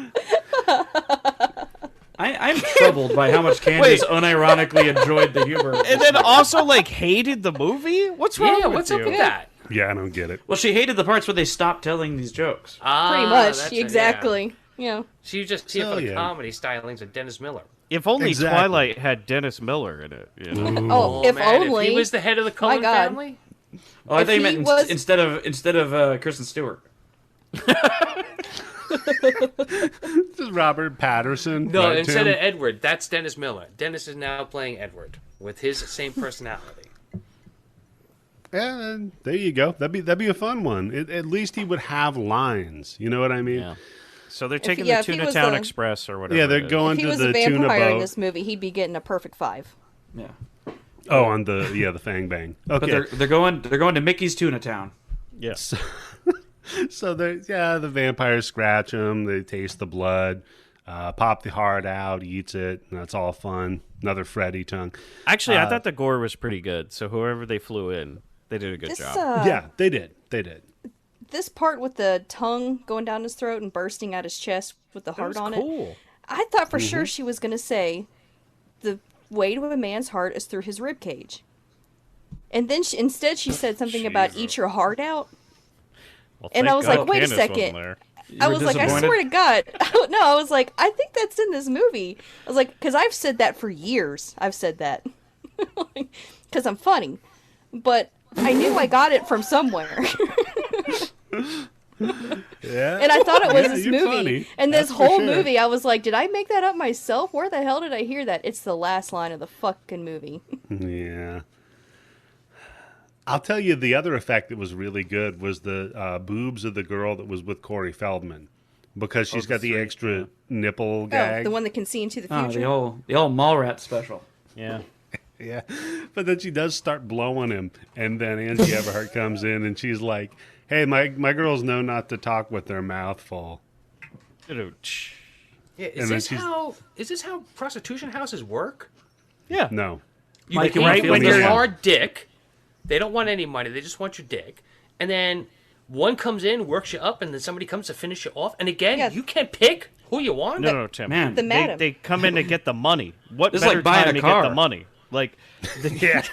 I'm troubled by how much Candice unironically enjoyed the humor. And then also like hated the movie. What's wrong Yeah, with what's you? up with that? Yeah, I don't get it. Well, she hated the parts where they stopped teling these jokes. Pretty much, That's it, yeah. exactly. Yeah. She was just here Oh, for the yeah. comedy stylings of Dennis Miller. If only Exactly. Twilight had Dennis Miller in it. You know? Oh, if man, only. if he was the head of the Cullen God. family. Oh, I If thought you he meant was- instead of Kristen Stewart. This is Robert Patterson. No, right, instead Tim? of Edward, that's Dennis Miller. Dennis is now playing Edward with his same personality. Yeah, there you go. That'd be a fun one. At least he would have lines. You know what I mean? Yeah. So they're taking yeah, the if he Tuna was Town a- Express or whatever. Yeah, they're it is. going If he to was the a tuna vampire in boat. this movie, he'd be getting a perfect 5. Yeah, Oh, on the Fang Bang. but Okay, they're going to Mickey's Tuna Town. Yeah. so the vampires scratch him. They taste the blood, pop the heart out, eats it. And that's all fun. Another Freddy tongue. Actually, I thought the gore was pretty good. So whoever they flew in, they did a good This job. Yeah, they did. They did. this part with the tongue going down his throat and bursting out his chest with the That heart was on cool. it. I thought for Mm-hmm. sure she was going to say the way to a man's heart is through his rib cage. And then instead she said something about eat your heart out. Well, And I thank was God like, wait a Candace second. wasn't there. I were was like, I disappointed? swear to God. No, I was like, I think that's in this movie. I was like, because I've said that for years. I've said that. Because I'm funny. But I knew I got it from somewhere. Yeah. And I thought it was Yeah, this you're movie. funny. And this That's for whole sure. movie, I was like, did I make that up myself? Where the hell did I hear that? It's the last line of the fucking movie. Yeah. I'll tell you the other effect that was really good was the boobs of the girl that was with Corey Feldman. Because she's got the extra nipple Oh, gag. the one that can see into the Oh, future. the old Mallrat special. Yeah. Yeah. But then she does start blowing him. And then Angie Everhart comes in and she's like, hey, my girls know not to talk with their mouth full. Yeah, And is then this she's- how prostitution houses work? Yeah. No. You Mike, pay right for when your you're- hard dick. They don't want any money. They just want your dick. And then one comes in, works you up, and then somebody comes to finish you off. And again, Yeah. you can't pick who you want. No, Tim. Man, The madam. They come in to get the money. What This is better like buying time a to get car. the money? Like, Yeah.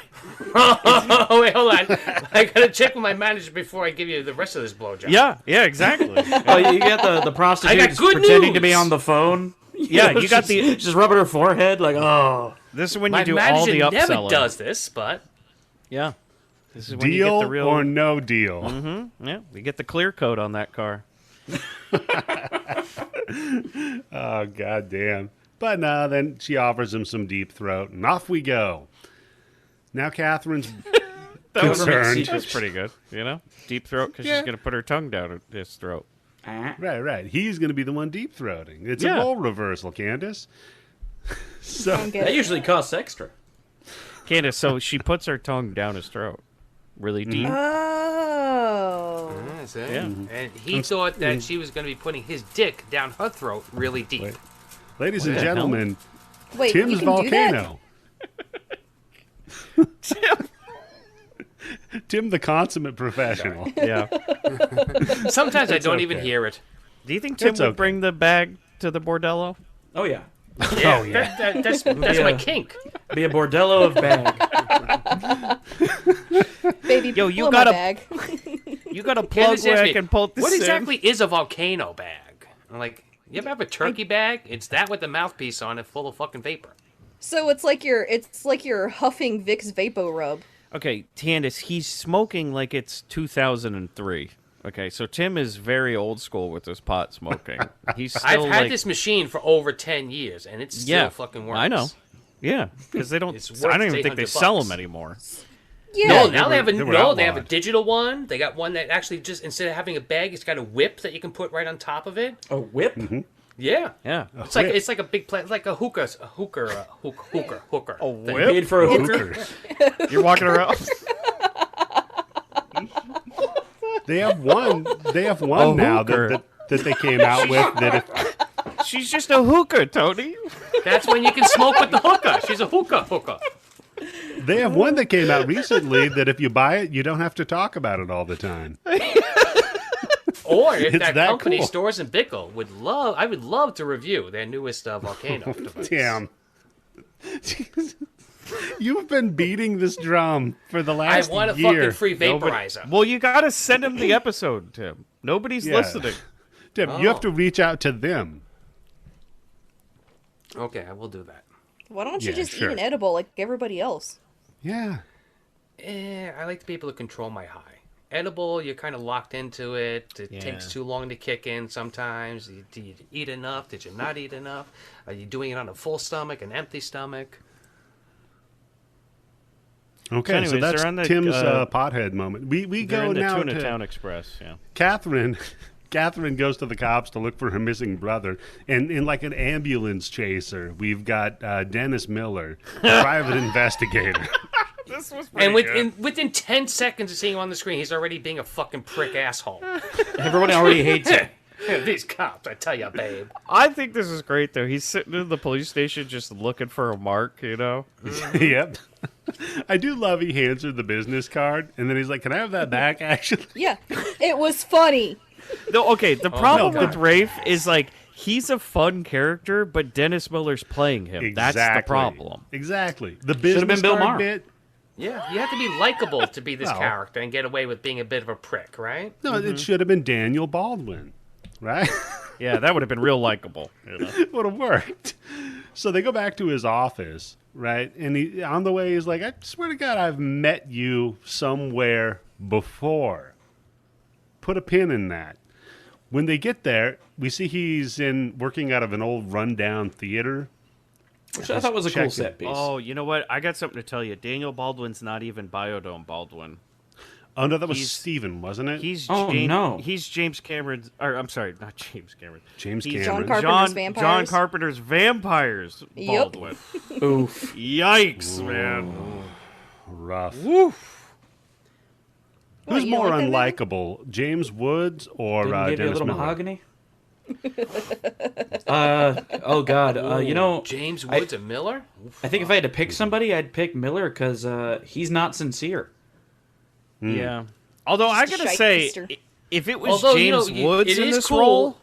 Oh, wait, hold on. I gotta check with my manager before I give you the rest of this blowjob. yeah, exactly. oh, you got the prostitute I got just good pretending to news. be on the phone. Yeah, you got She's just rubbing her forehead like, oh. This is when My you do all the manager never upselling. does this, but Yeah. This is when you get Deal the real. or no deal? Yeah, we get the clear coat on that car. Oh, goddamn. But no, then she offers him some deep throat, and off we go. Now Catherine's concerned. That's pretty good, you know? Deep throat because she's going to put her tongue down his throat. Right. He's going to be the one deep throating. It's Yeah. a role reversal, Candice. So Don't get That it. usually costs extra. Candice, so she puts her tongue down his throat. Really deep. Oh. Yeah. And he thought that she was going to be putting his dick down her throat really deep. Wait. Ladies and the hell? gentlemen, Wait, you Tim's can do that? volcano. Tim, the consummate professional. Yeah. Sometimes I don't even okay. hear it. Do you think Tim It's would okay. bring the bag to the Bordello? Oh yeah. Yeah, Oh, yeah. that's Yeah. my kink. Be a Bordello of bag. Baby, Yo, you blow gotta- my bag. You got a plug Candace where asked I me, can pull this what in? exactly is a volcano bag? I'm like, you ever have a turkey bag? It's that with the mouthpiece on it full of fucking vapor. So it's like you're huffing Vicks Vapo Rub. Okay, Candice, he's smoking like it's 2003. Okay, so Tim is very old school with his pot smoking. He's still I've had like, this machine for over 10 years, and it still fucking works. I know. Yeah, because they don't. It's I worth don't even think they $800 sell them anymore. Yeah. No, now they have a they were they have a outlawed. digital one. They got one that actually just instead of having a bag, it's got a whip that you can put right on top of it. A whip? Yeah, Yeah. it's like a big plant, like a hooker. A thing. whip? Paid for a hooker? Hookers. You're walking around. They have one. They have one now hooker. that they came out with. That if, She's just a hooker, Tony. That's when you can smoke with the hooker. She's a hooker. they have one that came out recently that if you buy it, you don't have to talk about it all the time. Or if It's that that company cool. Stores and Bickle I would love to review their newest volcano device. Damn. You've been beating this drum for the I last want a year. fucking free vaporizer. Well, you gotta send him the episode, Tim. Nobody's Yeah. listening. Tim, you have to reach out to them. Okay, I will do that. Why don't you Yeah, just sure. eat an edible like everybody else? Yeah. I like to be able to control my high. Edible, you're kind of locked into it. It Yeah. takes too long to kick in sometimes. Did you eat enough? Did you not eat enough? Are you doing it on a full stomach, an empty stomach? Okay, Anyways, so that's they're on the, Tim's pothead moment. We They're go in the now Tuna to Town Express. Yeah. Catherine. Catherine goes to the cops to look for her missing brother, and in like an ambulance chaser, we've got Dennis Miller, private investigator. This was And within 10 seconds of seeing him on the screen, he's already being a fucking prick asshole. Everyone already hates it. These cops, I tell you, babe. I think this is great though. He's sitting in the police station just looking for a mark, you know. Yep. I do love he hands her the business card, and then he's like, "Can I have that back?" Actually, Yeah, it was funny. No, okay. The problem no, with God. Rafe is like he's a fun character, but Dennis Miller's playing him. That's the problem. Exactly. The business been Bill card Maher. bit. Yeah, you have to be likable to be this Well. character and get away with being a bit of a prick, right? No, it should have been Daniel Baldwin, right? Yeah, that would have been real likable. You know? Would have worked. So they go back to his office, right? And he, on the way, he's like, "I swear to God, I've met you somewhere before." Put a pin in that. When they get there, we see he's working out of an old rundown theater. Which I thought was a cool Check it. set piece. Oh, you know what? I got something to tell you. Daniel Baldwin's not even Biodome Baldwin. Oh no, that was He's- Steven, wasn't it? He's Oh, no. He's James Cameron's. Or I'm sorry, not James Cameron. James He's Cameron. John Carpenter's Vampires? John Carpenter's Vampires Yep. Baldwin. Oof. Yikes, man. Rough. Woof. What, Who's you don't more like that man? unlikable, James Woods or Didn't give you a Dennis little Miller? mahogany? Oh God. You know, James Woods and Miller? I think if I had to pick somebody, I'd pick Miller because he's not sincere. Yeah. Although I gotta Shite say, keister. if it was Although, James Woods it in is this cool. role,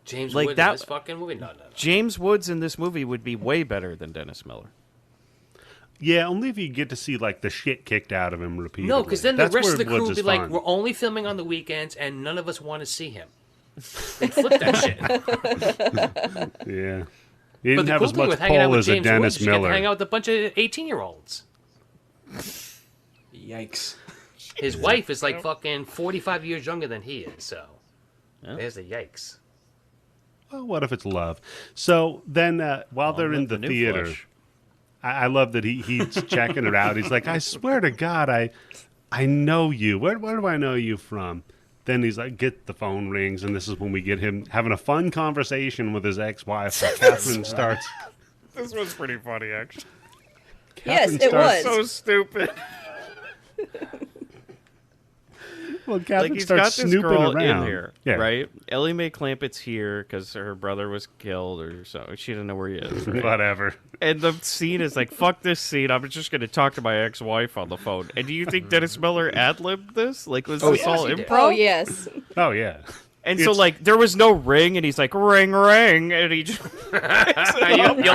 James Like Woods that- in this fucking movie? No. James Woods in this movie would be way better than Dennis Miller. Yeah, only if you get to see like the shit kicked out of him repeatedly. No, because then the That's rest where of the crew Woods would is be like, fun. we're only filming on the weekends and none of us want to see him. They'd flip that shit. Yeah. He didn't But the have cool as thing much with hanging out pull with as a James Dennis Woods, you get to Miller. hang out with a bunch of 18-year-olds. Yikes. His wife is like fucking 45 years younger than he is, so there's the yikes. Well, what if it's love? So then, while they're in live the the new theater, flesh. I love that he's checking her out. He's like, I swear to God, I know you. Where do I know you from? Then he's like, the phone rings, and this is when we get him having a fun conversation with his ex-wife. Catherine starts. This was pretty funny, actually. Yes, Catherine it starts- was. So stupid. Well, Catherine Like, he's starts got this snooping girl around. in here, Yeah. right? Ellie Mae Clampett's here because her brother was killed or so. She didn't know where he is, right? Whatever. And the scene is like, fuck this scene. I'm just going to talk to my ex-wife on the phone. And do you think Dennis Miller ad-libbed this? Like, was this yes, all he did. improv? Oh yes. Oh yeah. And so, It's- like, there was no ring, and he's like, ring, ring, and he just... You'll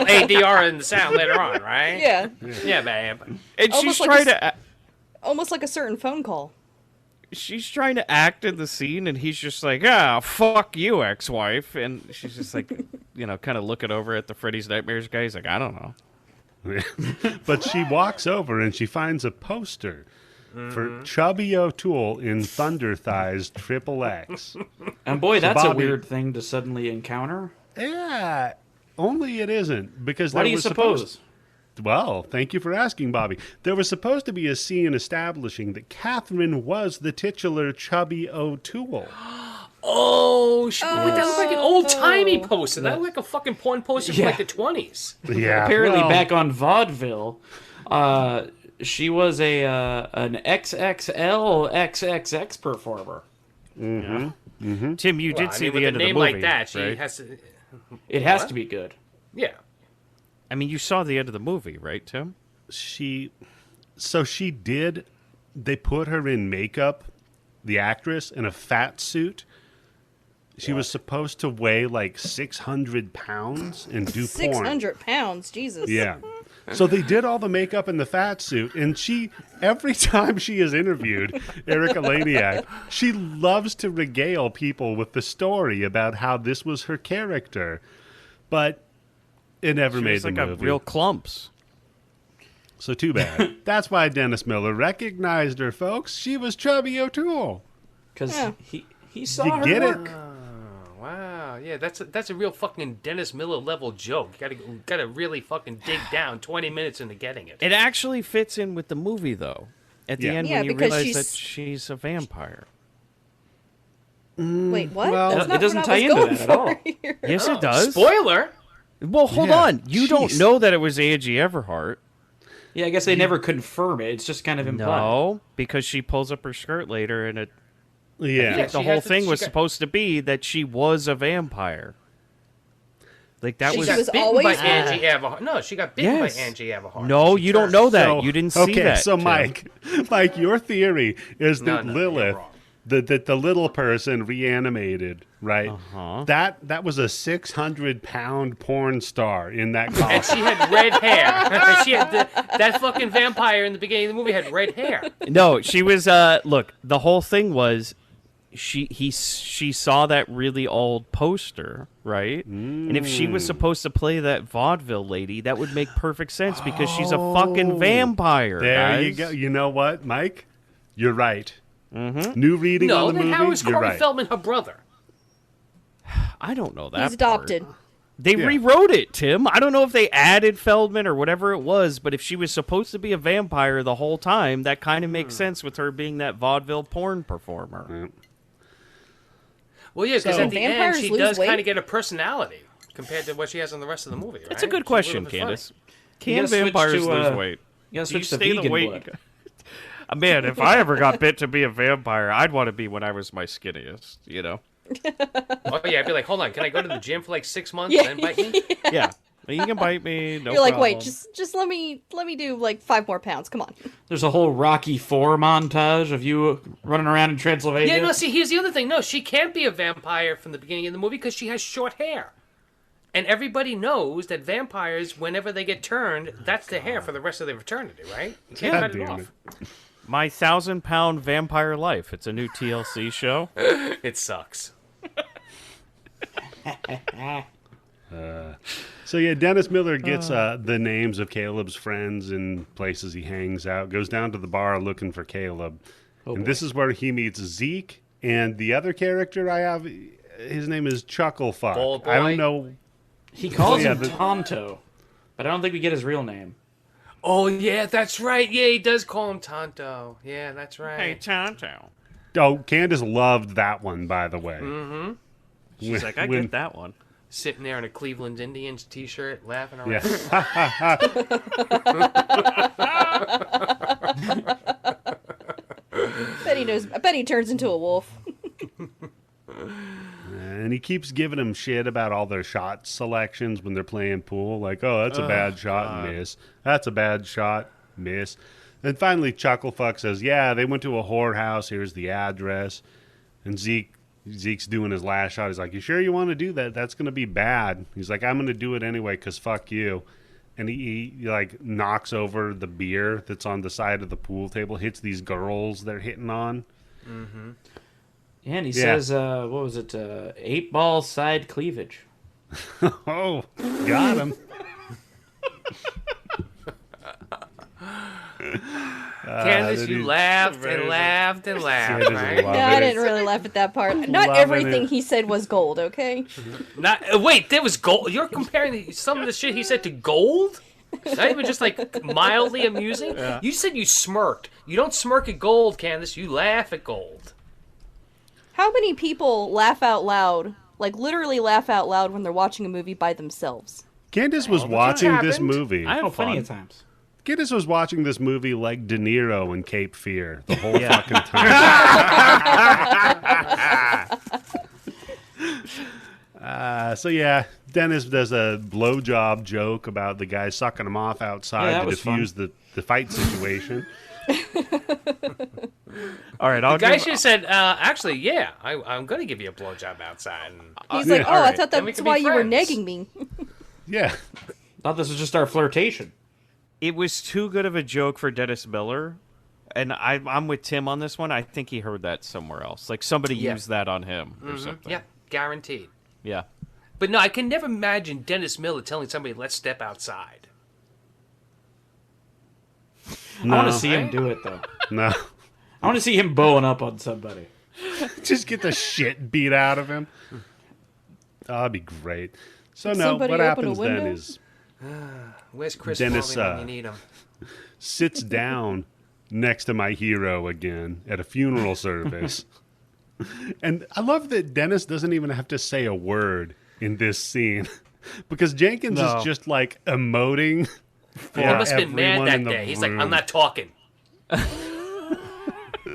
ADR in the sound later on, right? Yeah. Yeah, babe. And Almost she's like trying a to... Almost like a certain phone call. She's trying to act in the scene, and he's just like, fuck you, ex-wife. And she's just like, kind of looking over at the Freddy's Nightmares guy. He's like, I don't know. But she walks over and she finds a poster for Chubby O'Toole in Thunder Thighs XXX. And boy, that's Bobby- a weird thing to suddenly encounter. Yeah, only it isn't because What there do you was suppose? supposed- Well, thank you for asking, Bobby. There was supposed to be a scene establishing that Catherine was the titular Chubby O'Toole. Oh, that looked like an old-timey poster. That looked like a fucking porn poster from Yeah. like the 20s. Yeah, Apparently, well, back on vaudeville, she was an XXL XXX performer. Tim, you did I see mean, with the a end of the name movie, like that, she right? has to... It has What? to be good. Yeah. I mean, you saw the end of the movie, right, Tim? she did. They put her in makeup, the actress, in a fat suit. She was supposed to weigh like 600 pounds and do porn. 600 pounds, Jesus. Yeah. So they did all the makeup in the fat suit, and every time she is interviewed, Erika Elaniac, she loves to regale people with the story about how this was her character, but it never She made was the like movie. a real clumps. So too bad. That's why Dennis Miller recognized her, folks. She was Chubby O'Toole. Because Yeah. he saw You her get it? work. Wow, yeah, that's a real fucking Dennis Miller level joke. Gotta really fucking dig down 20 minutes into getting it. It actually fits in with the movie, though. At the Yeah. end, Yeah, when you because realize that she's- she's a vampire. Wait, what? well, That's it not doesn't what tie I was into going that at for all. here. Yes, it does. Spoiler! Well, hold Yeah, on. You don't jeez. know that it was Angie Everhart. Yeah, I guess they never confirm it. It's just kind of implied. No, because she pulls up her skirt later, and Yeah. Yeah. the She whole has to- thing she was got- supposed to be that she was a vampire. Like that She was. got was bitten always- by Angie Everhart. No, she got bitten Yes. by Angie Everhart. No, She you don't turned- know that. So- You didn't see okay, that. so Tim. Mike, your theory is that No, you're Lilith, wrong. that the little person reanimated, right? Uh-huh. That was a 600-pound porn star in that And costume. she had red hair. She had that fucking vampire in the beginning of the movie had red hair. No, she was. Look, the whole thing was, she saw that really old poster, right? And if she was supposed to play that vaudeville lady, that would make perfect sense because she's a fucking vampire. There you guys. go. You know what, Mike? You're right. Mm-hmm. New reading No, on the then movie. how is You're Corey right. Feldman her brother? I don't know that. He's adopted. part. They Yeah. rewrote it, Tim. I don't know if they added Feldman or whatever it was, but if she was supposed to be a vampire the whole time, that kind of makes sense with her being that vaudeville porn performer. Well, yeah, because So- at the end Vampires she lose does weight? kind of get a personality compared to what she has in the rest of the movie. That's a right? good She's question, little bit funny. Candice. Can gotta switch vampires to, lose weight? You gotta Do you switch to stay the vegan weight? blood. Man, if I ever got bit to be a vampire, I'd want to be when I was my skinniest, you know? Oh yeah, I'd be like, hold on, can I go to the gym for like 6 months Yeah. and then bite me? Yeah. You can bite me, no You're like, problem. wait, just let me do like 5 more pounds. Come on. There's a whole Rocky IV montage of you running around in Transylvania. Yeah, no, see, here's the other thing. No, she can't be a vampire from the beginning of the movie because she has short hair. And everybody knows that vampires, whenever they get turned, that's their hair for the rest of their eternity, right? You can't God cut it damn off. My 1,000-pound vampire life. It's a new TLC show. It sucks. So yeah, Dennis Miller gets the names of Caleb's friends and places he hangs out. Goes down to the bar looking for Caleb, and this is where he meets Zeke and the other character I have. His name is Chucklefuck. Bald boy. I don't know. He calls him Tonto, but I don't think we get his real name. Oh, yeah, that's right. Yeah, he does call him Tonto. Yeah, that's right. Hey, Tonto. Oh, Candice loved that one, by the way. Mm-hmm. She's like, I get that one. Sitting there in a Cleveland Indians t-shirt, laughing around. Yeah. I bet he turns into a wolf. And he keeps giving him shit about all their shot selections when they're playing pool. Like, oh, that's a bad shot, miss. That's a bad shot, miss. And finally, Chucklefuck says, yeah, they went to a whorehouse. Here's the address. And Zeke's doing his last shot. He's like, you sure you want to do that? That's going to be bad. He's like, I'm going to do it anyway because fuck you. And he like knocks over the beer that's on the side of the pool table, hits these girls they're hitting on. Mm-hmm. Yeah, and he says, what was it? 8-ball side cleavage. Oh, got him. Candice, you laughed and laughed and laughed, Candice right? loved No, I didn't really laugh at that part. Not everything he said was gold, okay? Wait, there was gold. You're comparing some of the shit he said to gold? Not even just like mildly amusing? Yeah. You said you smirked. You don't smirk at gold, Candice. You laugh at gold. How many people laugh out loud, like literally laugh out loud when they're watching a movie by themselves? Candice was watching this movie. I have plenty of times. Candice was watching this movie like De Niro in Cape Fear the whole fucking time. So yeah, Dennis does a blowjob joke about the guy sucking him off outside to defuse the fight situation. All right, the guy should have said, actually, yeah, I'm going to give you a blowjob outside. And, he's like, oh, I thought Then we that's can why be you were friends. negging me. Yeah. Thought this was just our flirtation. It was too good of a joke for Dennis Miller, and I'm with Tim on this one. I think he heard that somewhere else. Like somebody used that on him or something. Yeah, guaranteed. Yeah. But no, I can never imagine Dennis Miller telling somebody, let's step outside. No. I want to see him do it, though. No. I want to see him bowing up on somebody. Just get the shit beat out of him. Oh, that'd be great. So no, Somebody what open a happens then window? is Where's Chris Dennis, Farley when you need him? sits down next to my hero again at a funeral service. And I love that Dennis doesn't even have to say a word in this scene because Jenkins is just like emoting for He must have been mad everyone in that the day. He's like, room. I'm not talking.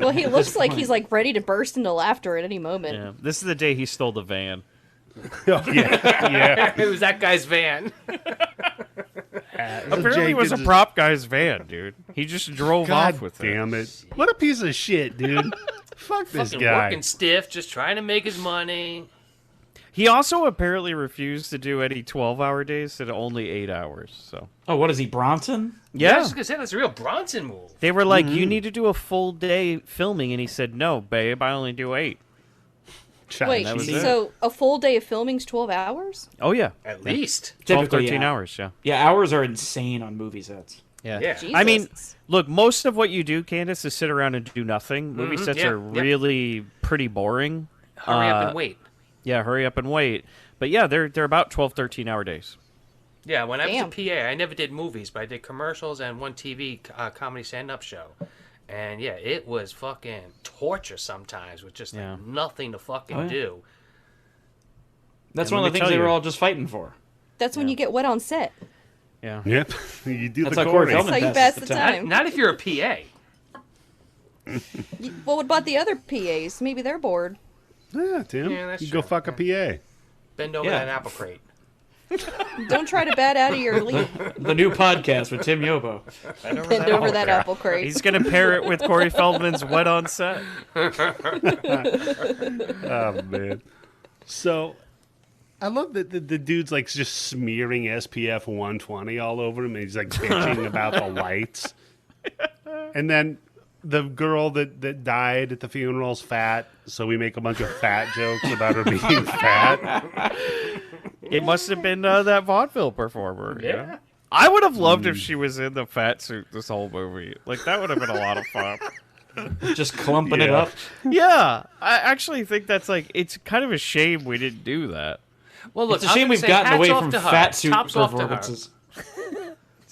Well, he looks like he's like ready to burst into laughter at any moment. Yeah. This is the day he stole the van. Oh, yeah. It was that guy's van. Apparently it was a prop guy's van, dude. He just drove God off with damn it. What a piece of shit, dude. Fuck this Fucking guy. working stiff, just trying to make his money. He also apparently refused to do any 12-hour days, said only 8 hours. So Oh, what is he, Bronson? I yeah, was just gonna say that's a real Bronson move. they were like, "You need to do a full day filming," and he said, "No, babe, I only do 8." Wait, that was it. so a full day of filming's 12 hours? Oh yeah, At least. 12, Typically, 13 yeah. hours. Yeah, Yeah, hours are insane on movie sets. yeah. Yeah. I mean, Jesus. look, most of what you do, Candice, is sit around and do nothing. Movie sets yeah, are yeah. really pretty boring. Hurry up and wait. Yeah, hurry up and wait. But yeah, they're about 12, 13-hour days. Yeah, when I was Damn. a PA, I never did movies, but I did commercials and one TV comedy stand-up show. And yeah, it was fucking torture sometimes with just like Yeah. nothing to fucking Oh, yeah. do. That's And one let of me the things tell they were you- all just fighting for. That's when you get wet on set. Yeah. Yep. You do That's the how Corey chorus. Feldman That's how you passes pass the the time. time. Not if you're a PA. Well, what about the other PAs? Maybe they're bored. Yeah, Tim. Yeah, that's you go true. fuck a PA. Bend over Yeah. that apple crate. Don't try to bat out of your league. The new podcast with Tim Yobo. Bend over that apple crate. He's gonna pair it with Corey Feldman's "Wet on Set." Oh, man. So, I love that the dude's like just smearing SPF 120 all over him. And he's like bitching about the lights. And then the girl that died at the funeral's fat, so we make a bunch of fat jokes about her being fat. It must have been that vaudeville performer. Yeah. You know? I would have loved if she was in the fat suit this whole movie. Like, that would have been a lot of fun. Just clumping it up. Yeah, I actually think that's like, it's kind of a shame we didn't do that. Well, look, It's a shame we've gotten away from fat suit Tops off to her. performances.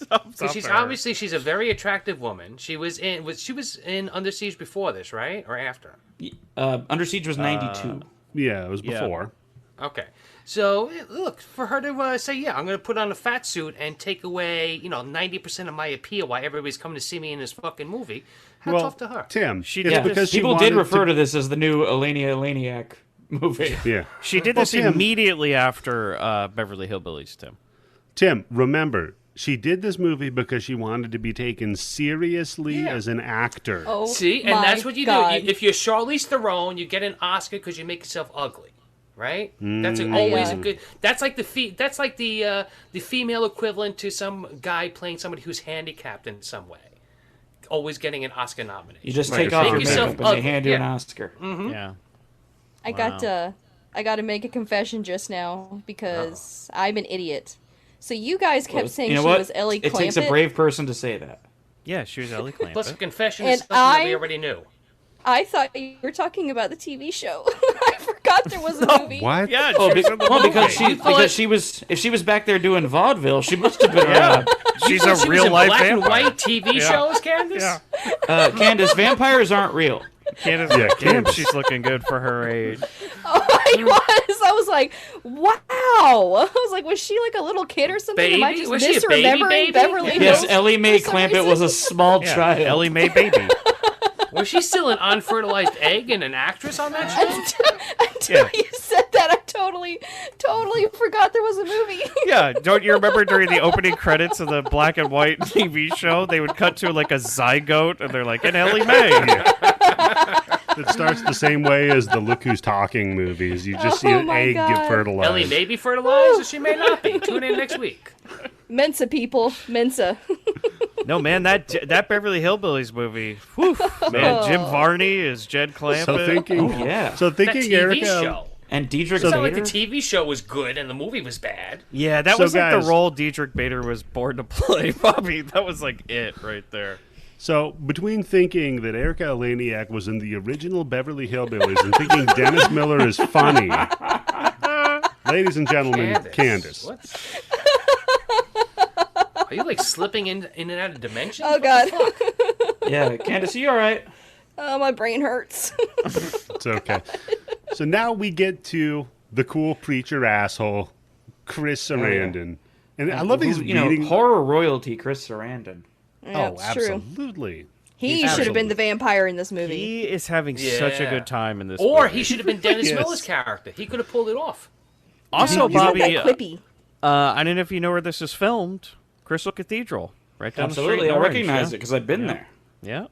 Because she's a very attractive woman. She was in Under Siege before this, right, or after? Under Siege was 92. Yeah, it was before. Okay, so look, for her to say, yeah, I'm going to put on a fat suit and take away 90% of my appeal while everybody's coming to see me in this fucking movie. Hats off to her. Tim, Because people did refer to this as the new Erika Elaniac movie. Yeah, She did this immediately after Beverly Hillbillies, Tim. Tim, remember, she did this movie because she wanted to be taken seriously as an actor. Oh, See, and that's what you do. If you're Charlize Theron, you get an Oscar because you make yourself ugly, right? That's always a good. That's like the female equivalent to some guy playing somebody who's handicapped in some way, always getting an Oscar nomination. You just take off your yourself makeup and they ugly. hand you an Oscar. Yeah. I got to make a confession just now because I'm an idiot. So you guys kept saying You know she what? was Ellie It Clampett. takes a brave person to say that. Yeah, she was Ellie Clampett. Plus, a confession And is something that we I- already knew. I thought you were talking about the TV show. I forgot there was a movie. What? Yeah, Oh, she was in the movie. because she was if she was back there doing vaudeville, she must have been around. She's a She was real in life black and vampire. white TV shows, Candice? Yeah. Candice, vampires aren't real. Candice, she's looking good for her age. Oh, I was. I was like, wow. I was like, was she like a little kid or something? Am I Baby? just Was she a baby misremembering baby? Beverly Yes, Hills Ellie Mae for some Clampett was a reason? small Yeah, child. Ellie Mae Baby. Was she still an unfertilized egg and an actress on that show? Until you said that, I totally forgot there was a movie. Yeah, don't you remember during the opening credits of the black and white TV show, they would cut to like a zygote, and they're like, "And Ellie Mae." It starts the same way as the Look Who's Talking movies. You just see an my egg God. get fertilized. Ellie may be fertilized or she may not be. Tune in next week. Mensa, people. Mensa. No, man, that Beverly Hillbillies movie. Whew, man, Jim Varney is Jed Clampett. So thinking, Oh, yeah. so That thinking, TV Erika. show. And Diedrich It's not like the Bader. TV show was good and the movie was bad. Yeah, that So, was like guys- the role Diedrich Bader was born to play, Bobby. That was like it right there. So between thinking that Erika Elaniac was in the original Beverly Hillbillies and thinking Dennis Miller is funny, ladies and gentlemen, Candice. What? Are you like slipping in and out of dimensions? Oh, God. Yeah, Candice, you all right? Oh, my brain hurts. It's okay. So now we get to the cool preacher asshole, Chris Sarandon. And I love these reading. horror royalty, Chris Sarandon. Yeah, Oh, it's true. absolutely. He should have been the vampire in this movie. He is having such a Yeah. good time in this Or movie. he should have been Dennis Yes. Miller's character. He could have pulled it off. Also, He's not Bobby, that quippy. I don't know if you know where this is filmed. Crystal Cathedral, right down the Absolutely, street. in I Orange, recognize yeah? it because I've been there. Yeah.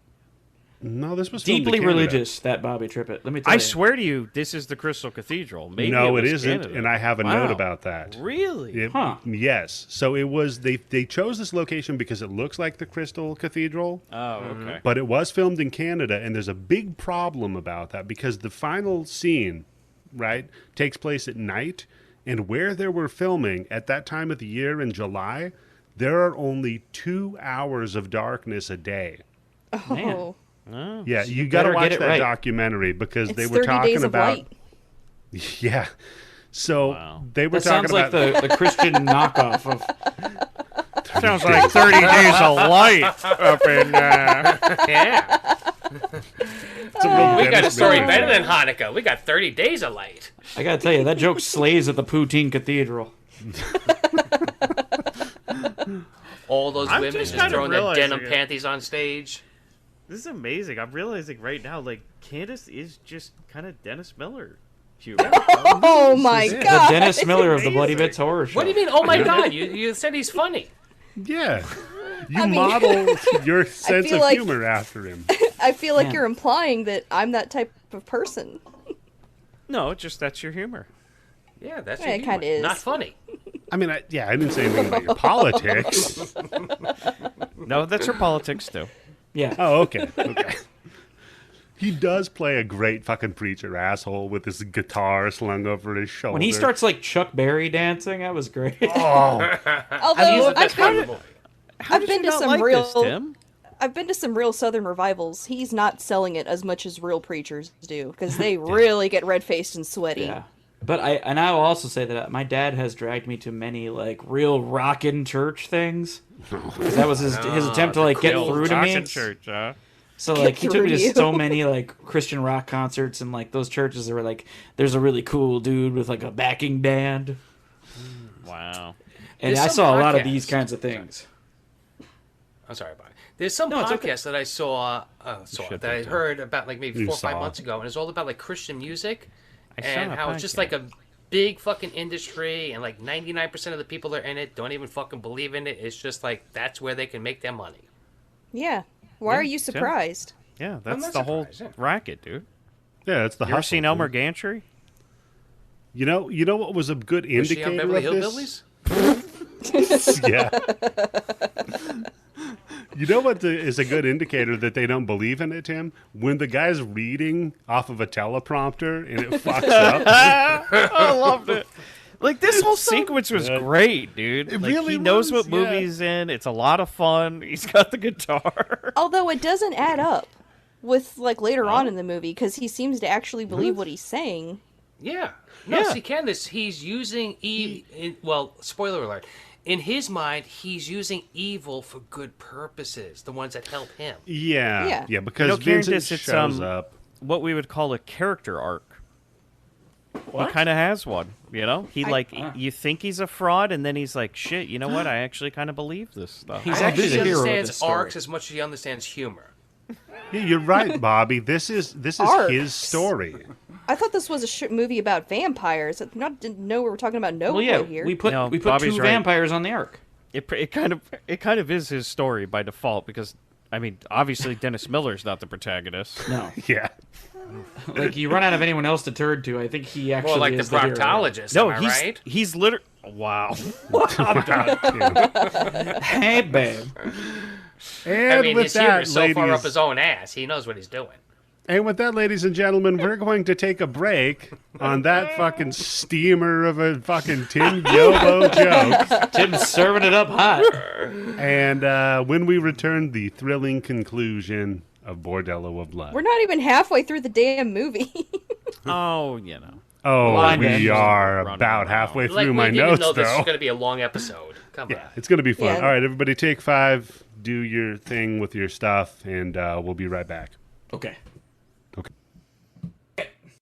No, this was filmed in Deeply Canada. religious, that Bobby Trippett. Let me tell I you. swear to you, this is the Crystal Cathedral. Maybe No, it was isn't, Canada. and I have a Wow. note about that. Really? Huh. Yes. So it was they chose this location because it looks like the Crystal Cathedral, Oh, okay. but it was filmed in Canada, and there's a big problem about that because the final scene, right, takes place at night, and where they were filming at that time of the year in July, there are only 2 hours of darkness a day. Oh, Yeah, you got to better watch get it that right. documentary because it's they 30 were talking days of about light. yeah. So Wow. they were That talking sounds like about the Christian knockoff of. Sounds like 30 days of light up in Yeah. It's a real We got a Dennis story Miller better thing. than Hanukkah. We got 30 days of light. I gotta tell you, that joke slays at the Poutine Cathedral. All those I'm women just just kind of throwing their realizing denim it. panties on stage. This is amazing. I'm realizing right now, like, Candice is just kind of Dennis Miller. Humor. Oh my The god. Dennis Miller of the Bloody amazing. Bits horror show. What do you mean? Oh my God! You said he's funny. Yeah. You I mean- model your sense feel of like- humor after him. I feel like Yeah. you're implying that I'm that type of person. No, just that's your humor. Yeah, that's Yeah, your it humor. kinda is. Not funny. I mean, I didn't say anything about your politics. No, that's her politics too. Yeah. Oh, okay. Okay. He does play a great fucking preacher asshole with his guitar slung over his shoulder. When he starts like Chuck Berry dancing, that was great. Oh, Although That's part of the movie. I've been to some real Tim? I've been to some real Southern revivals. He's not selling it as much as real preachers do because they really get red faced and sweaty. Yeah. But I will also say that my dad has dragged me to many like real rockin' church things. 'Cause that was his attempt to like get through to me. Church, huh? So like he took me to through so you. many like Christian rock concerts and like those churches that were like there's a really cool dude with like a backing band. Wow. And There's I some saw a lot of podcasts. these kinds of things. I'm sorry, Bobby. There's some No, it's podcast okay. that I saw, Shit, that I don't do heard about like maybe You 4 or 5 saw. months ago, and it's all about like Christian music I saw and a how it's just podcast. like a big fucking industry, and like 99% of the people that are in it don't even fucking believe in it. It's just like that's where they can make their money. Yeah. Why are you Tim. surprised? Yeah, that's not the whole surprised, yeah. racket, dude. yeah, it's the You ever hustle. seen Elmer Gantry? You know what was a good Was she on indicator Beverly of Hillbillies? this? Yeah. You know what is a good indicator that they don't believe in it, Tim? When the guy's reading off of a teleprompter and it fucks up. I loved it. Like this whole sequence was good. great, dude. It Like, really he knows was, what movie yeah. he's in. It's a lot of fun. He's got the guitar. Although it doesn't add up with like later on in the movie because he seems to actually believe what he's saying. Yeah. No, Yeah. see, Candice, he's using well, spoiler alert. In his mind, he's using evil for good purposes, the ones that help him. Yeah, Yeah. because You know, Vincent Candace, it's, shows up. What we would call a character arc. What? He kind of has one, you know? He you think he's a fraud, and then he's like, shit, you know what? I actually kind of believe this stuff. He's I actually think he the hero of understands this story. arcs as much as he understands humor. Yeah, you're right, Bobby. This is Arcs. his story. I thought this was a movie about vampires. I didn't know we were talking about Well, yeah, here. we put No, we put Bobby's two right. vampires on the ark. It kind of is his story by default because, I mean, obviously Dennis Miller's not the protagonist. No, Yeah. like you run out of anyone else to turn to. I think he actually More like the is the hero. proctologist, No, am I right? he's literally. Wow. Hey, babe. And I mean, with his humor that, is so far up ladies, his own ass. He knows what he's doing. and with that, ladies and gentlemen, we're going to take a break on that fucking steamer of a fucking Tim Yobo joke. Tim's serving it up hot. And when we return, the thrilling conclusion of Bordello of Blood. We're not even halfway through the damn movie. Oh, you know. Oh, Line we man. are Running about around. halfway Like, through we my didn't notes, know this was though. going to be a long episode. Come Yeah, on. it's going to be fun. Yeah. All right, everybody take 5, do your thing with your stuff, and we'll be right back. Okay.